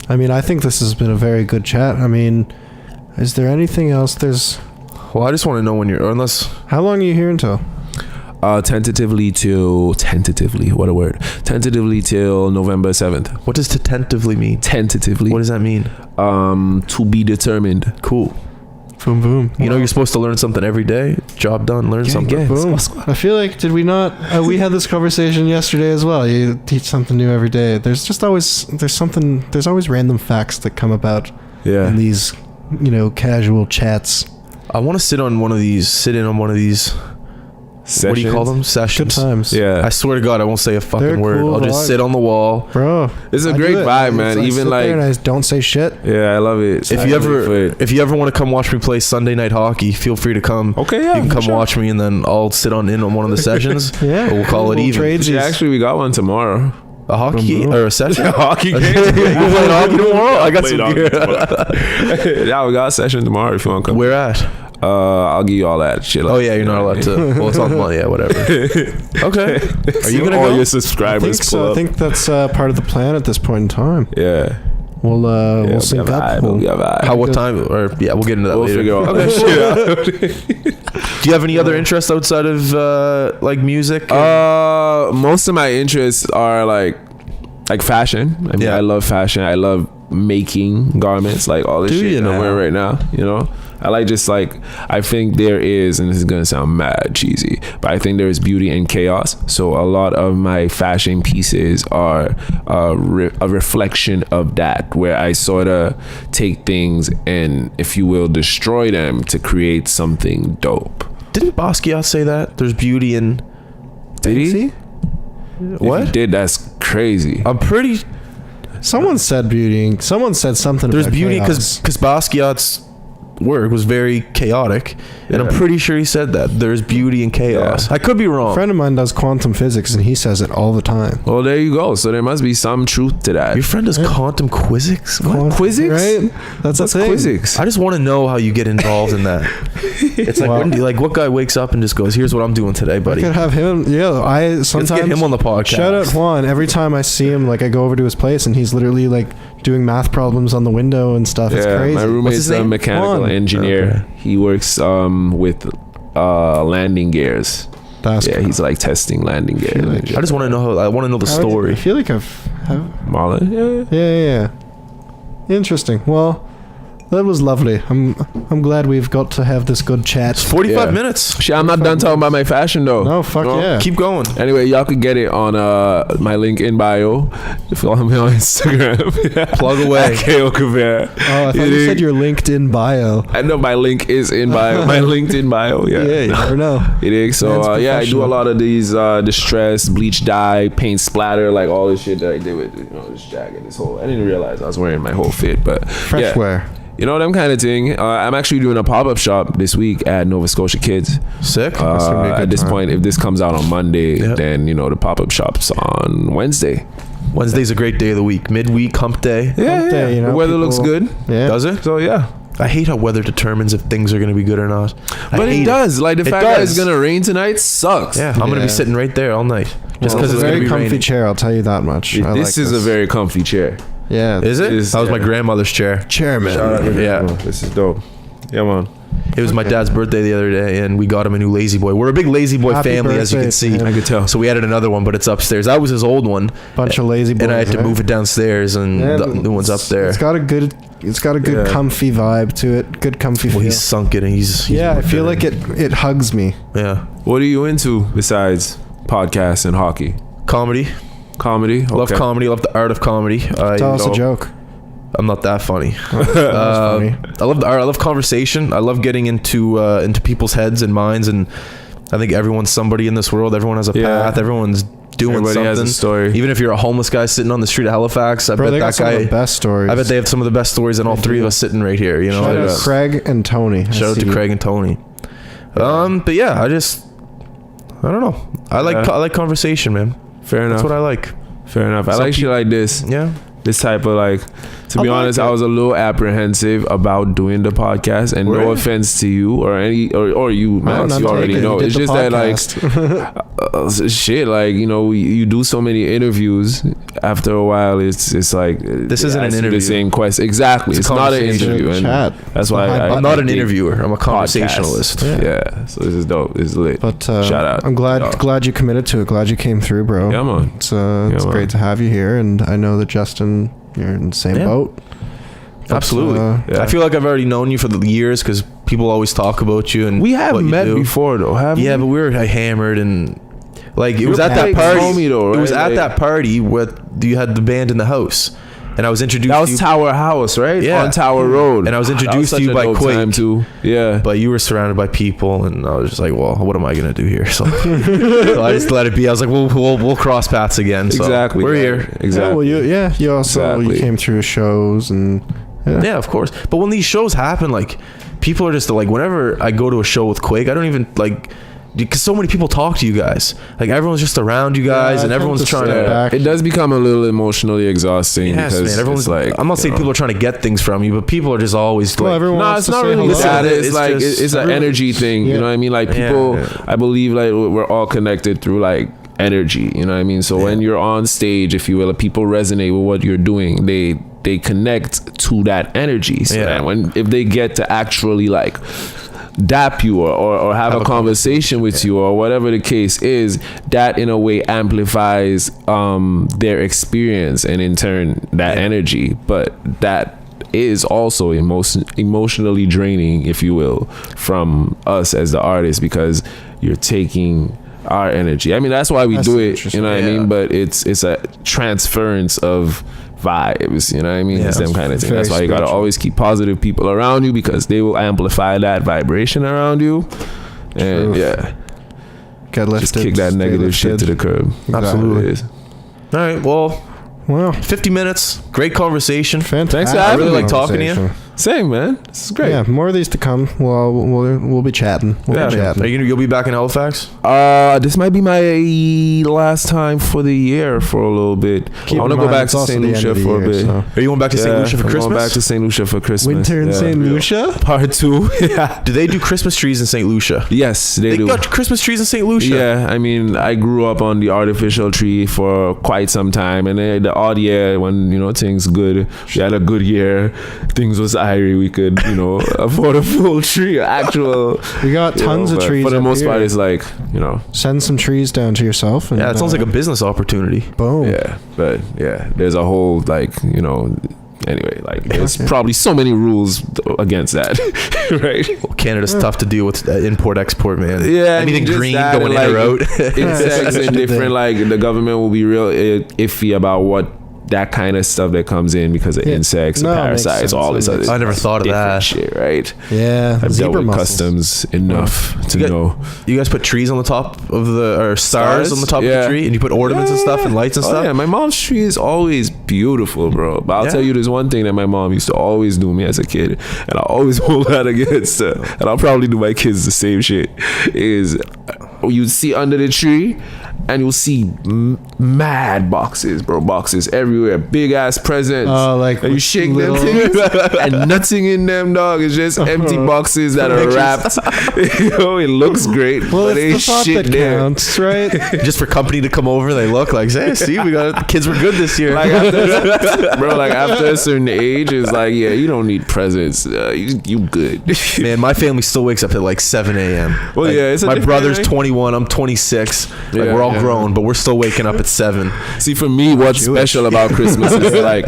S4: I mean, I think this has been a very good chat. I mean, is there anything else?
S3: Well, I just want to know when
S4: how long are you here until?
S2: Tentatively till November 7th.
S3: What does tentatively mean?
S2: Tentatively.
S3: What does that mean?
S2: To be determined.
S3: Cool.
S4: Boom, boom.
S3: You're supposed to learn something every day. Job done. Learn something.
S2: Yeah.
S4: Boom. I feel like, did we not? We had this conversation yesterday as well. You teach something new every day. There's always random facts that come about in these, casual chats.
S3: I want to sit in on one of these
S2: Sessions?
S3: What do you call them? Sessions.
S4: Good times.
S2: Yeah.
S3: I swear to God, I won't say a fucking
S4: They're
S3: word.
S4: cool
S3: I'll just
S4: vibe.
S3: sit on the wall.
S4: Bro.
S2: It's a great vibe, man.
S4: I
S2: Even
S4: sit
S2: like,
S4: there and I don't say shit.
S2: yeah, I love it.
S3: If you ever want to come watch me play Sunday night hockey, feel free to come.
S2: Okay, yeah,
S3: you can come
S2: sure.
S3: watch me, and then I'll sit in on one of the sessions.
S4: Yeah.
S3: Or we'll call it even.
S4: trade
S2: Yeah, actually, we got one tomorrow.
S3: A hockey or a session?
S2: Hockey game.
S3: You playing hockey tomorrow? I got some gear.
S2: Yeah, we got a session tomorrow if you want to come.
S3: Where at?
S2: I'll give you all that shit.
S3: Oh yeah, you're not allowed to. Well, it's on money. Yeah, whatever. Okay. Are you gonna
S2: all
S3: go?
S2: your
S4: I
S2: subscribers
S4: think
S2: pull
S4: so. I
S2: up?
S4: think that's part of the plan at this point in time.
S2: Yeah.
S4: We'll sync up.
S3: What time? Or yeah, we'll get into that
S2: We'll
S3: later.
S2: figure out.
S3: Okay, Do you have any other interests outside of like music?
S2: Most of my interests are like fashion. I mean, I love fashion. I love making garments, like all this shit I'm wearing right now. I like I think there is, and this is gonna sound mad cheesy, but I think there is beauty in chaos. So a lot of my fashion pieces are a reflection of that, where I sort of take things and, if you will, destroy them to create something dope.
S3: Didn't Basquiat say that? There's beauty in.
S2: Did he?
S3: What?
S2: If he did, that's crazy.
S3: I'm pretty.
S4: Someone said beauty. Someone said something.
S3: There's
S4: about
S3: beauty
S4: chaos.
S3: because Basquiat's work was very chaotic, and I'm pretty sure he said that there's beauty in chaos. I could be wrong.
S4: A friend of mine does quantum physics, and he says it all the time.
S2: Well, there you go. So there must be some truth to that.
S3: Your friend does quantum quizzics?
S4: Quantum,
S2: Quizzics?
S4: right? That's a thing.
S2: Quizzics.
S3: I just want to know how you get involved in that. It's like, when do you, what guy wakes up and just goes, "Here's what I'm doing today,
S4: I
S3: buddy."
S4: could have him. Yeah, I sometimes
S3: Let's get him on the podcast.
S4: Shout out Juan. Every time I see him, I go over to his place, and he's literally doing math problems on the window and stuff. It's crazy.
S2: My roommate's a mechanical
S4: Juan.
S2: engineer.
S3: Okay.
S2: He works with landing gears.
S4: That's cool.
S2: He's testing landing gears.
S3: I just want to know. I want to know the story.
S4: I feel like I've
S2: Marlon?
S4: yeah. Interesting. Well, that was lovely. I'm glad we've got to have this good chat.
S3: 45 minutes.
S2: Shit, I'm not done talking about my fashion though.
S4: No, fuck yeah.
S3: Keep going.
S2: Anyway, y'all could get it on my link in bio. Follow me on Instagram.
S3: Plug away.
S2: Kayo Kavere.
S4: Oh, I thought you said your LinkedIn bio.
S2: I know my link is in bio. My LinkedIn bio. Yeah.
S4: Yeah, you never know.
S2: It is. So
S4: Man's
S2: I do a
S4: professional.
S2: lot of these distress, bleach dye, paint splatter, all this shit that I did with this jacket, this whole. I didn't realize I was wearing my whole fit, but
S4: Fresh wear.
S2: Them kind of thing. I'm actually doing a pop-up shop this week at Nova Scotia Kids.
S3: Sick.
S2: At this point, if this comes out on Monday, then the pop-up shop's on Wednesday.
S3: Wednesday's a great day of the week. Midweek, hump day.
S2: Yeah,
S4: Hump day,
S2: the weather looks good.
S4: Yeah.
S3: Does it?
S2: So yeah,
S3: I hate how weather determines if things are going to be good or not.
S2: But it does. Like the fact that it's
S3: does.
S2: gonna rain tonight sucks.
S3: Yeah, I'm going to be sitting right there all night just because
S4: It's a
S3: it's going to
S4: very
S3: be
S4: comfy
S3: raining.
S4: chair. I'll tell you that much. I
S2: This
S4: like
S2: is a very comfy chair.
S4: yeah.
S3: Is it?
S2: Is-
S3: That was my
S2: yeah.
S3: grandmother's chair.
S4: chairman?
S3: Yeah.
S2: This is dope. Yeah, man.
S3: It was my dad's birthday the other day, and we got him a new Lazy Boy. We're a big Lazy Boy
S4: Happy
S3: family, as you
S4: birthday
S3: can see.
S4: to him.
S2: I could tell.
S3: So we added another one, but it's upstairs. That was his old one,
S4: Bunch of lazy boys.
S3: and I had to
S4: eh?
S3: move it downstairs, and
S4: Yeah,
S3: the new one's up there.
S4: It's got a good
S2: Yeah.
S4: comfy vibe to it. Good comfy
S3: Well,
S4: feel.
S3: he's sunk it, and he's
S4: Yeah, I
S3: worked
S4: feel
S3: it
S4: like
S3: in.
S4: it hugs me.
S3: Yeah,
S2: What are you into besides podcasts and hockey?
S3: comedy.
S2: Comedy.
S3: I love
S2: Okay.
S3: comedy. I love the art of comedy.
S4: Tell us a joke.
S3: I'm not that funny.
S4: That's funny.
S3: I love the art. I love conversation. I love getting into people's heads and minds, and I think everyone's somebody in this world. Everyone has a
S2: Yeah.
S3: path. Everyone's doing
S2: Everybody
S3: something.
S2: has a story.
S3: Even if you're a homeless guy sitting on the street of Halifax, I
S4: Bro,
S3: bet
S4: they got
S3: that
S4: some of the
S3: guy.
S4: best stories.
S3: I bet they have some of the best stories, and all
S4: They
S3: three
S4: do.
S3: of us sitting right here. You know,
S4: Shout out
S3: Just-
S4: Craig and Tony.
S3: shout out to Craig and Tony. But yeah, I don't know. I like conversation, man.
S2: Fair enough.
S3: That's what I like.
S2: Fair enough. I
S3: Some
S2: like shit like this.
S3: Yeah.
S2: This type of like, to be
S4: I like
S2: honest,
S4: it.
S2: I was a little apprehensive about doing the podcast, and
S3: Were
S2: no
S3: you?
S2: offense to you or you, Max,
S4: none
S2: you already
S4: taken.
S2: know.
S4: You
S2: It's
S4: did
S2: just
S4: the
S2: that like, shit, like you do so many interviews. After a while, it's like
S3: This isn't
S2: they
S3: an
S2: ask you
S3: interview.
S2: The same question, exactly. It's
S3: a
S2: not an
S3: conversation.
S2: interview, and
S4: Chat.
S2: that's why
S4: I'm
S3: I'm not an
S2: think
S3: interviewer. I'm a
S2: podcasts-
S3: conversationalist.
S2: Yeah. So this is dope. This is lit.
S4: But
S2: Shout out.
S4: I'm glad
S2: Yeah.
S4: glad you committed to it. Glad you came through, bro.
S2: Yeah, man.
S4: It's
S2: Yeah, man.
S4: great to have you here, and I know that Justin, you're in the same
S3: Yeah.
S4: boat. But,
S3: Absolutely.
S2: Yeah.
S3: I feel like I've already known you for the years because people always talk about you and
S2: We have
S3: what you
S2: met
S3: do.
S2: before though, have
S3: Yeah,
S2: we?
S3: but we were hammered and like it
S2: You're
S3: was at that
S2: like
S3: party.
S2: homie though,
S3: It was
S2: right?
S3: at
S2: Like-
S3: that party where you had the band in the house, and I was introduced.
S2: That
S3: to
S2: was
S3: you,
S2: Tower House, right?
S3: Yeah.
S2: On Tower Road.
S3: And I was
S2: That
S3: introduced to
S2: such
S3: you
S2: a
S3: by
S2: dope
S3: Quake.
S2: time too. Yeah.
S3: but you were surrounded by people, and I was just like, well, what am I gonna do here? So, so I just let it be. I was like, we'll cross paths again. So
S2: Exactly.
S3: We're
S2: Yeah.
S3: here.
S2: Exactly.
S4: Yeah, well, you also
S2: Exactly.
S4: you came through shows and
S3: Yeah, of course. But when these shows happen, like people are just like, whenever I go to a show with Quake, I don't even like. Because so many people talk to you guys, like everyone's just around you guys,
S4: Yeah,
S3: and
S4: I
S3: everyone's
S4: think
S3: trying
S4: the
S3: to.
S4: back-
S2: It does become a little emotionally exhausting
S3: Yes,
S2: because
S3: man. Everyone's
S2: it's like,
S3: I'm not saying
S2: you know.
S3: people are trying to get things from you, but people are just always
S4: well,
S3: like.
S4: everyone
S2: No,
S4: wants
S2: it's
S4: to
S2: not
S4: say
S2: really
S4: hello.
S2: that.
S3: It's
S2: It's like
S3: just-
S2: it's an energy thing. You know what I mean? Like people,
S3: Yeah.
S2: I believe like we're all connected through like energy. You know what I mean? So when you're on stage, if you will, people resonate with what you're doing. They connect to that energy. So
S3: Yeah.
S2: that if they get to actually like dap you or have a conversation with you or whatever the case is, that in a way amplifies their experience and in turn that energy. But that is also emotionally draining, if you will, from us as the artists, because you're taking our energy. I mean, that's why we
S4: That's
S2: do it,
S4: interesting.
S2: you know what I
S3: Yeah.
S2: mean? But it's a transference of vibes, you know what I mean?
S3: Yeah,
S2: It's them kind of thing.
S4: very
S2: That's why you gotta
S4: spiritual.
S2: always keep positive people around you, because they will amplify that vibration around you. And
S4: Truth.
S2: yeah,
S4: Get lifted.
S2: just kick that
S4: stay
S2: negative shit to
S4: lifted.
S2: the curb.
S3: Absolutely.
S2: It is.
S3: All right, well,
S4: Wow,
S3: 50 minutes, great conversation.
S4: fantastic.
S2: I really
S3: like talking to you.
S4: conversation.
S2: Same, man. This is great.
S4: Yeah, more of these to come. Well, we'll be chatting. We'll
S2: Yeah,
S4: be
S2: man.
S4: chatting.
S3: You'll be back in Halifax?
S2: This might be my last time for the year for a little bit.
S4: Keep
S2: I want to
S4: in
S2: go
S4: mind,
S2: back
S4: it's
S2: to
S4: also
S2: St.
S4: the end
S2: Lucia
S4: of the
S2: for a
S4: year,
S2: bit.
S4: so.
S3: Are you going back to St. Lucia for
S2: I'm
S3: Christmas?
S2: going back to St. Lucia for Christmas.
S4: Winter in
S2: Yeah.
S4: St. Lucia.
S2: Part 2. Yeah.
S3: Do they do Christmas trees in St. Lucia?
S2: Yes, they do.
S3: got Christmas trees in St. Lucia.
S2: Yeah, I mean, I grew up on the artificial tree for quite some time, and then the odd year when things good, we had a good year, things was irie, we could afford a full tree, actual.
S4: We got tons of
S2: but
S4: trees.
S2: For the
S4: up
S2: most
S4: here.
S2: part, it's like
S4: Send some trees down to yourself. And,
S3: Yeah, it sounds like a business opportunity.
S4: boom.
S2: yeah, but yeah, there's a whole Anyway, like there's
S4: Okay.
S2: probably so many rules against that, right?
S3: Well, Canada's tough to deal with import export, man.
S2: Yeah, I mean,
S3: anything
S2: just
S3: green
S2: that
S3: going
S2: and,
S3: in or out.
S2: Insects and different, like the government will be real iffy about what that kind of stuff that comes in because of
S4: Yeah.
S2: insects and
S4: No, it makes
S2: parasites,
S4: sense.
S2: all
S4: It
S2: this
S4: makes
S2: other.
S3: I never thought of
S2: different
S3: that.
S2: shit, right?
S4: Yeah,
S2: I've dealt
S4: zebra
S2: with
S4: mussels.
S2: customs enough to
S3: You got-
S2: know.
S3: You guys put trees on the top of or stars
S2: Stars?
S3: on the top of
S2: Yeah.
S3: the tree, and you put ornaments and stuff and lights and
S2: Oh,
S3: stuff.
S2: yeah, my mom's tree is always beautiful, bro. But I'll
S3: Yeah.
S2: tell you, there's one thing that my mom used to always do me as a kid, and I always hold that against her, and I'll probably do my kids the same shit. Is you see under the tree, and you'll see mad boxes, bro. Boxes everywhere, big ass presents.
S4: Oh, like
S2: and you shake
S4: little-
S2: them things, and nothing in them, dog. It's just empty boxes that are wrapped. It looks great,
S4: Well,
S2: but
S4: it's
S2: ain't
S4: the thought
S2: shit
S4: that
S2: there.
S4: counts, right?
S3: Just for company to come over, they look like, hey, see, we got the kids were good this year.
S2: Like after a certain age, it's like, yeah, you don't need presents. You good.
S3: Man, my family still wakes up at like 7 a.m.
S2: Well,
S3: Like,
S2: yeah, it's a
S3: my
S2: different
S3: brother's
S2: thing.
S3: 21, I'm 26. Like,
S2: Yeah,
S3: we're all
S2: yeah.
S3: grown, but we're still waking up at 7.
S2: See, for me, what's special about Christmas is like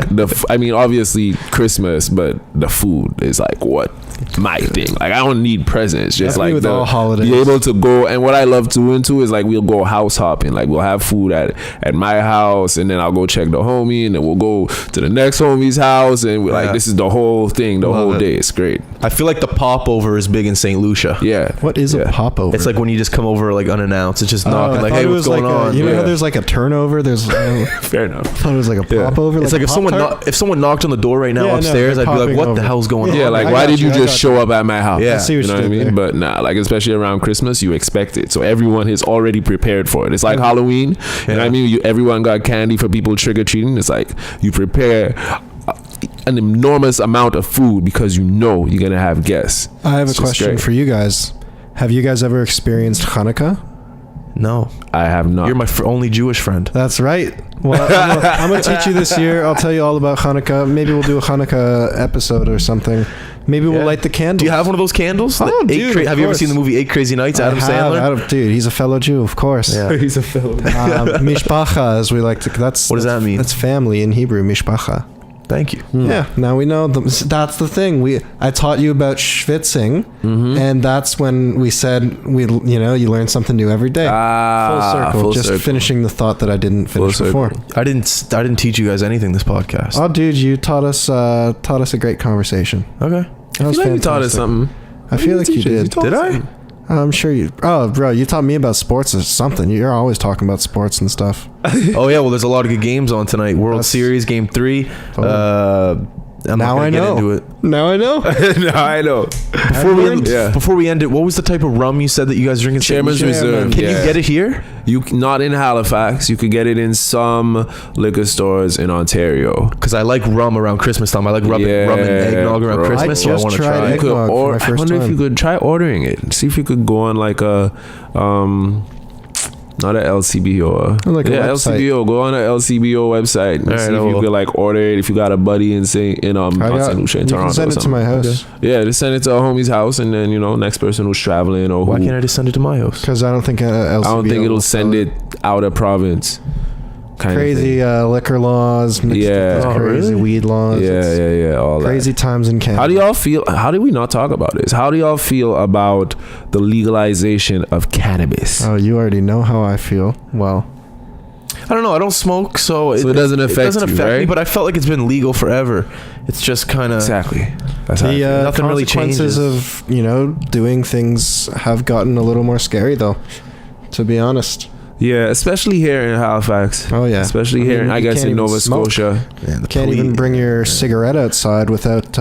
S2: I mean, obviously Christmas, but the food is like what my thing. Like, I don't need presents. Just
S4: That's me
S2: like
S4: with all holidays.
S2: be able to go. And what I love doing too is like we'll go house hopping. Like we'll have food at my house, and then I'll go check the homie, and then we'll go to the next homie's house, and we're like,
S3: Yeah.
S2: this is the whole thing, the
S3: Love
S2: whole
S3: it.
S2: day. It's great.
S3: I feel like the popover is big in St. Lucia.
S2: Yeah.
S4: What is a popover?
S3: It's like when you just come over like unannounced. It's just
S4: Oh,
S3: knocking
S4: I
S3: like,
S4: thought
S3: hey,
S4: it
S3: what's
S4: was
S3: going
S4: like
S3: on?
S4: you know
S2: Yeah.
S4: how there's like a turnover? There's I
S2: Fair enough.
S4: thought it was like a
S2: Yeah.
S4: popover.
S3: It's like if someone
S4: Pop-Tart?
S3: if someone knocked on the door right now
S4: Yeah, no,
S3: upstairs,
S4: they're
S3: I'd be like,
S4: popping
S3: what
S4: over.
S3: the hell's going on?
S2: Yeah, like
S4: I
S2: why
S4: got
S2: did you
S4: you, I
S2: just
S4: got
S2: show up at my house?
S3: Yeah. I
S4: see
S2: You
S4: what
S2: know
S4: you
S2: what I
S4: did
S2: mean?
S4: there.
S2: But nah, like especially around Christmas, you expect it. So everyone is already prepared for it. It's like Halloween. You know what I mean? Everyone got candy for people trick or treating. It's like you prepare an enormous amount of food because you know you're gonna have guests.
S4: I have a
S2: It's just
S4: question
S2: great.
S4: for you guys. Have you guys ever experienced Hanukkah?
S3: No,
S2: I have not.
S3: you're my only Jewish friend.
S4: That's right. Well, I'm gonna teach you this year. I'll tell you all about Hanukkah. Maybe we'll do a Hanukkah episode or something. Maybe we'll
S3: Yeah.
S4: light the candles.
S3: Do you have one of those candles?
S4: Oh,
S3: The
S4: dude, of
S3: have you ever
S4: course.
S3: seen the movie 8 Crazy Nights? Adam Sandler.
S4: Dude, he's a fellow Jew, of course.
S3: Yeah.
S2: He's a fellow.
S4: Mishpacha, as we like to. That's
S3: What does that mean?
S4: That's family in Hebrew. Mishpacha.
S3: Thank you.
S4: Yeah. Now we know. That's the thing. I taught you about schwitzing, and that's when we said you learn something new every day. Full circle. Just finishing the thought that I didn't finish
S2: Full
S4: before.
S2: circle.
S3: I didn't teach you guys anything this podcast.
S4: Oh, dude, you taught us a great conversation.
S3: Okay.
S4: That was
S2: I feel like you taught us
S4: fantastic.
S2: something.
S4: I feel like you did.
S3: Did I?
S4: I'm sure you. Oh, bro, you taught me about sports or something. You're always talking about sports and stuff.
S3: Oh yeah. Well, there's a lot of good games on tonight. World
S4: That's-
S3: Series Game 3. I'm
S4: Now
S3: not gonna
S4: I
S3: get
S4: know.
S3: into it.
S4: Now I know.
S2: No, I know.
S3: Before we end it, what was the type of rum you said that you guys drink in St.
S2: Chairman's
S3: Lucia?
S2: Reserve.
S3: Can
S2: yeah.
S3: you get it here?
S2: You not in Halifax. You could get it in some liquor stores in Ontario.
S3: Because I like rum around Christmas time. I like rum and eggnog around
S2: bro.
S3: Christmas, so I
S4: just
S3: want to
S4: tried
S3: try
S4: it.
S3: it.
S2: You could
S4: Eggnog for my
S2: I
S4: first
S2: wonder if
S4: time.
S2: you could try ordering it. See if you could go on like a not an LCBO.
S4: Like a website.
S2: LCBO. Go on a LCBO website and
S3: All right,
S2: see
S3: I
S2: if you
S3: will.
S2: could like order it. If you got a buddy in St. Not St. Lucia, in
S4: you
S2: Toronto.
S4: can send
S2: or
S4: it to my
S2: something.
S4: house
S2: Yeah, just send it to a homie's house, and then next person who's traveling or
S3: Why
S2: who.
S3: can't I just send it to my house?
S4: because I don't think LCBO
S2: I don't think it'll
S4: will
S2: send
S4: sell
S2: it out of province. Kind
S4: Crazy liquor laws, mixed
S2: Yeah.
S4: with those
S3: Oh,
S4: crazy
S3: really?
S4: weed laws.
S2: Yeah,
S4: It's
S2: yeah, all that.
S4: crazy times in Canada.
S2: How do y'all feel? How did we not talk about this? How do y'all feel about the legalization of cannabis?
S4: Oh, you already know how I feel. Well,
S3: I don't know. I don't smoke, so
S2: it doesn't affect you,
S3: me.
S2: right?
S3: But I felt like it's been legal forever. It's just kind of
S2: Exactly. That's how I
S4: the
S2: feel.
S3: Nothing really
S4: consequences
S3: changes.
S4: of doing things have gotten a little more scary, though. To be honest.
S2: Yeah, especially here in Halifax.
S4: Oh yeah.
S2: Especially here,
S4: mean,
S2: I
S4: you
S2: guess
S4: can't
S2: in
S4: even
S2: Nova
S4: smoke.
S2: Scotia.
S3: Man, the
S4: Can't even
S3: police-
S4: bring your cigarette outside without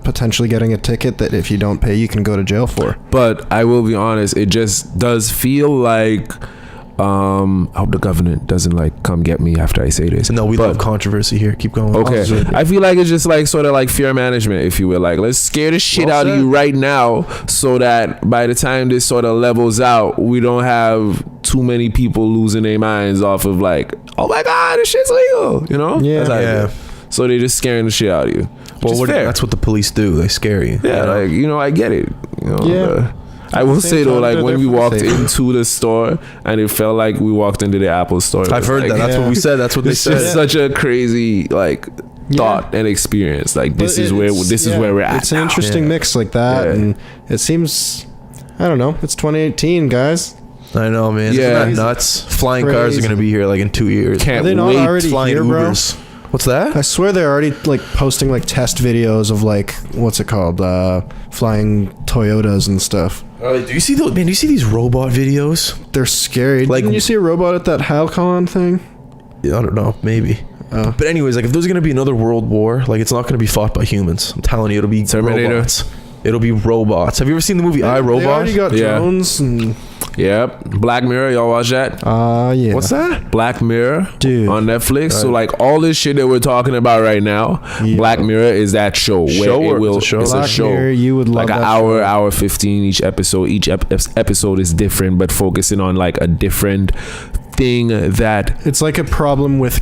S4: potentially getting a ticket that if you don't pay, you can go to jail for.
S2: But I will be honest, it just does feel like I hope the government doesn't like come get me after I say this.
S3: No, we
S2: But-
S3: love controversy here. Keep going.
S2: Okay, I feel like it's just like sort of like fear management, if you will. Like, let's scare the shit
S3: Well
S2: out of
S3: said.
S2: you right now, so that by the time this sort of levels out, we don't have too many people losing their minds off of like, oh my god, this shit's legal.
S4: Yeah.
S2: That's how I
S3: Yeah.
S2: feel. So they're just scaring the shit out of you.
S3: Well,
S2: fair.
S3: that's what the police do. They scare you.
S2: Yeah, like I get it.
S4: Yeah.
S2: I will
S4: At the same
S2: say though,
S4: time,
S2: like
S4: they're
S2: when
S4: there
S2: we
S4: for
S2: walked
S4: safety.
S2: into the store, and it felt like we walked into the Apple store. It
S3: I've
S2: was
S3: heard
S2: like,
S3: that. That's what we said. That's what they
S2: It's
S3: said.
S2: just such a crazy like thought and experience. Like this is where we're at.
S4: It's an
S2: now.
S4: interesting
S3: Yeah.
S4: mix like that,
S2: Yeah.
S4: and it seems, I don't know. It's 2018, guys.
S3: I know, man.
S2: Yeah.
S3: Isn't that nuts? Flying cars are
S4: Crazy.
S3: going to be here like in 2 years.
S2: Can't
S4: Are they not
S2: wait.
S4: already
S3: Flying
S4: here, bro?
S3: Ubers. What's that?
S4: I swear they're already like posting like test videos of like what's it called, flying Toyotas and stuff.
S3: Do you see those? Man, do you see these robot videos?
S4: They're scary.
S3: Like-
S4: Didn't you see a robot at that Halcon thing?
S3: Yeah, I don't know. Maybe.
S4: Oh.
S3: But anyways, like if there's going to be another world war, like it's not going to be fought by humans. I'm telling you, it'll be
S2: Terminator.
S3: robots. It'll be robots. Have you ever seen the movie I,
S4: They
S3: Robot?
S4: already got
S2: Yeah.
S4: drones and
S2: Yep. Black Mirror, y'all watch that?
S4: Yeah.
S3: What's that?
S2: Black Mirror,
S4: Dude.
S2: on Netflix. So like all this shit that we're talking about right now,
S4: Yeah.
S2: Black Mirror is that show.
S3: Show
S2: where
S3: or
S2: it will,
S3: it's a show?
S2: It's
S4: Black
S2: a show.
S4: Mirror, you would love
S2: like an
S4: that
S2: hour,
S4: show.
S2: hour 15 each episode. Each episode is different, but focusing on like a different thing that.
S4: It's like a problem with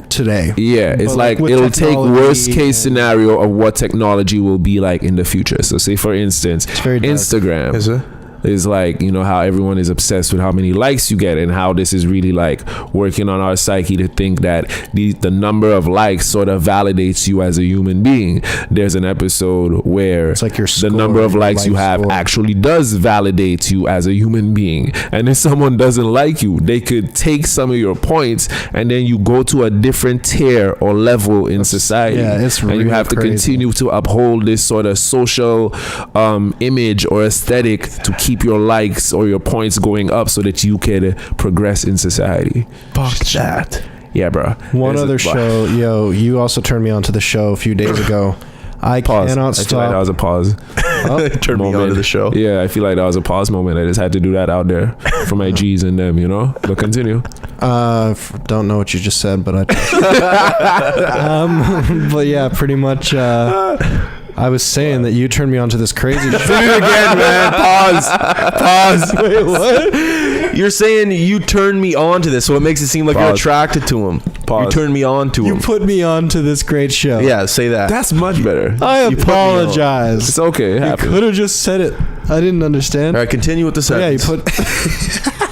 S4: today.
S2: Yeah, it's
S4: But,
S2: like
S4: with
S2: it'll take
S4: technology
S2: worst case
S4: and-
S2: scenario of what technology will be like in the future. So say for instance,
S4: very dark.
S2: Instagram
S3: Is it?
S2: is like, you know, how everyone is obsessed with how many likes you get and how this is really like working on our psyche to think that the number of likes sort of validates you as a human being. There's an episode where
S4: It's like your
S2: the
S4: score,
S2: number of
S4: your
S2: likes you
S4: life
S2: have
S4: score.
S2: actually does validate you as a human being. And if someone doesn't like you, they could take some of your points and then you go to a different tier or level in society.
S4: yeah, it's
S2: and you
S4: really
S2: have to
S4: crazy.
S2: continue to uphold this sort of social image or aesthetic to keep your likes or your points going up so that you can progress in society.
S3: Fuck that.
S2: Yeah, bro.
S4: One
S2: There's a-
S4: other show, you also turned me on to the show a few days ago. I
S2: Pause.
S4: cannot
S2: I feel like that
S4: stop.
S2: was a pause.
S3: Turned me on to the show.
S2: Yeah, I feel like that was a pause moment. I just had to do that out there for my G's and them, you know? But continue.
S4: Don't know what you just said, but but yeah, pretty much. I was saying that you turned me on to this crazy show.
S3: Again, man. Pause. Wait, what? You're saying you turned me on to this, so it makes it seem like you're
S2: Pause.
S3: attracted to him.
S2: Pause.
S3: You turned me on to
S4: You
S3: him.
S4: put me on to this great show.
S3: Yeah, say that.
S2: That's much better.
S4: I
S3: You put me on.
S4: apologize.
S2: It's okay. It
S4: You
S2: happens.
S4: could have just said it. I didn't understand.
S3: All right, continue with the
S4: Yeah, you
S3: sentence.
S4: put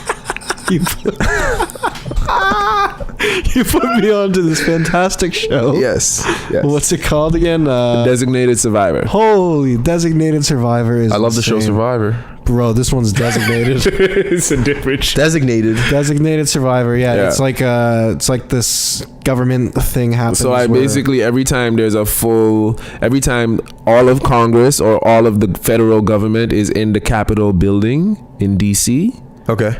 S4: you put me on to this fantastic show.
S2: Yes. Yes.
S4: What's it called again?
S2: Designated survivor.
S4: Holy Designated Survivor is
S3: I love the show
S4: insane.
S3: Survivor.
S4: Bro, this one's designated.
S2: It's a different shit.
S3: Designated.
S4: Designated Survivor. Yeah,
S2: Yeah.
S4: it's like this government thing happens.
S2: So I
S4: where-
S2: basically every time all of Congress or all of the federal government is in the Capitol building in DC,
S3: Okay.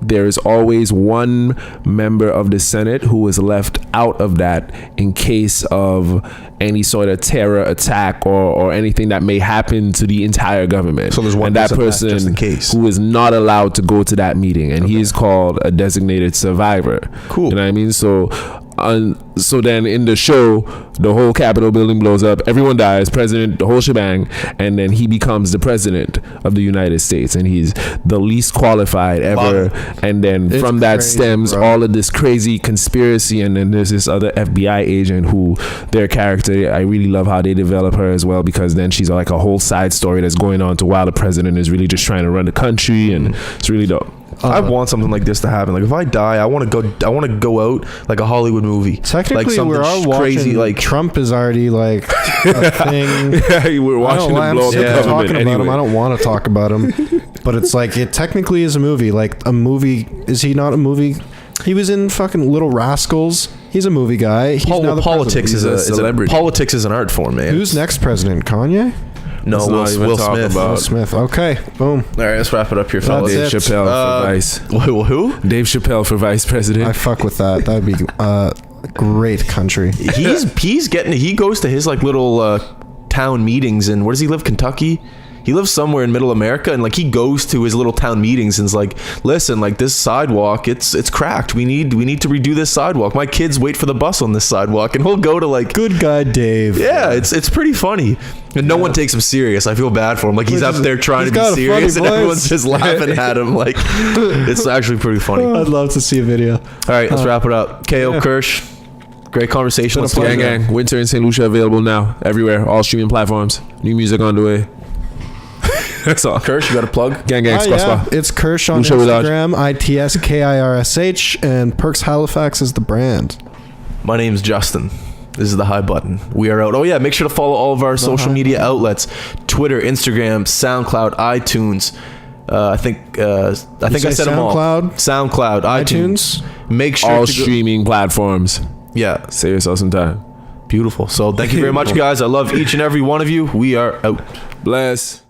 S2: there is always one member of the Senate who is left out of that in case of any sort of terror attack or anything that may happen to the entire government.
S3: So there's one
S2: and that
S3: person left just
S2: person
S3: in case.
S2: who is not allowed to go to that meeting, and he is called a designated survivor.
S3: Cool.
S2: You know what I mean? So then in the show, the whole Capitol building blows up, everyone dies, president, the whole shebang, and then he becomes the president of the United States, and he's the least qualified ever. And then
S4: It's
S2: from that
S4: crazy,
S2: stems
S4: bro.
S2: all of this crazy conspiracy. And then there's this other FBI agent who their character, I really love how they develop her as well, because then she's like a whole side story that's going on to while the president is really just trying to run the country, and it's really dope.
S3: I want something like this to happen. Like if I die, I want to go out like a Hollywood movie.
S4: Technically,
S3: like something
S4: we're all watching.
S3: crazy. Like
S4: Trump is already like a thing.
S2: We're watching
S4: I
S2: the
S4: don't know why
S2: blow
S4: I'm
S2: up the
S4: sick of
S2: government
S4: talking about
S2: anyway.
S4: him. I don't want to talk about him, but it's like it technically is a movie. Like a movie. Is he not a movie? He was in fucking Little Rascals. He's a movie guy. He's now the
S3: politics
S2: He's
S3: is
S2: a
S3: a
S2: celebrity.
S3: politics is an art form, man.
S4: Who's next president? Kanye?
S3: No,
S2: Let's not even
S3: Will
S2: talk
S3: Smith.
S2: about-
S4: Will Smith. Okay, boom.
S3: All right, let's wrap it up here, fellas.
S2: Dave
S4: it.
S2: Chappelle for vice.
S3: Who?
S2: Dave Chappelle for vice president.
S4: I fuck with that. That'd be great country.
S3: He goes to his like little town meetings, and where does he live? Kentucky. He lives somewhere in middle America, and like he goes to his little town meetings and is like, listen, like this sidewalk, it's cracked. We need to redo this sidewalk. My kids wait for the bus on this sidewalk, and he'll go to like,
S4: Good guy, Dave.
S3: yeah, it's pretty funny, and no one takes him serious. I feel bad for him. Like he's
S4: Which
S3: up
S4: is-
S3: there trying to
S4: he's
S3: be
S4: got a
S3: serious, and
S4: funny
S3: everyone's
S4: voice.
S3: just laughing at him. Like it's actually pretty funny. All
S4: I'd love to see a video.
S3: right, let's wrap it up. Ko,
S4: Yeah.
S3: Kirsch, great conversation. Let's
S2: Gang gang. Winter in St. Lucia available now everywhere. All streaming platforms. New music on the way. That's all.
S3: Kirsch, you got a plug?
S2: Gang gang. Squaw
S4: Yeah.
S2: squaw.
S4: It's Kirsch on
S2: Lucia Village.
S4: Instagram. ITSKIRSH, and Perks Halifax is the brand.
S3: My name's Justin. This is the High Button. We are out. Oh yeah, make sure to follow all of our social
S4: High
S3: media outlets: Twitter, Instagram, SoundCloud, iTunes. I think I said them all. SoundCloud, iTunes. Make sure
S2: All
S3: to go-
S2: streaming platforms.
S3: Yeah,
S2: Save yourself some time.
S3: beautiful. So thank you very much, guys. I love each and every one of you. We are out.
S2: Bless.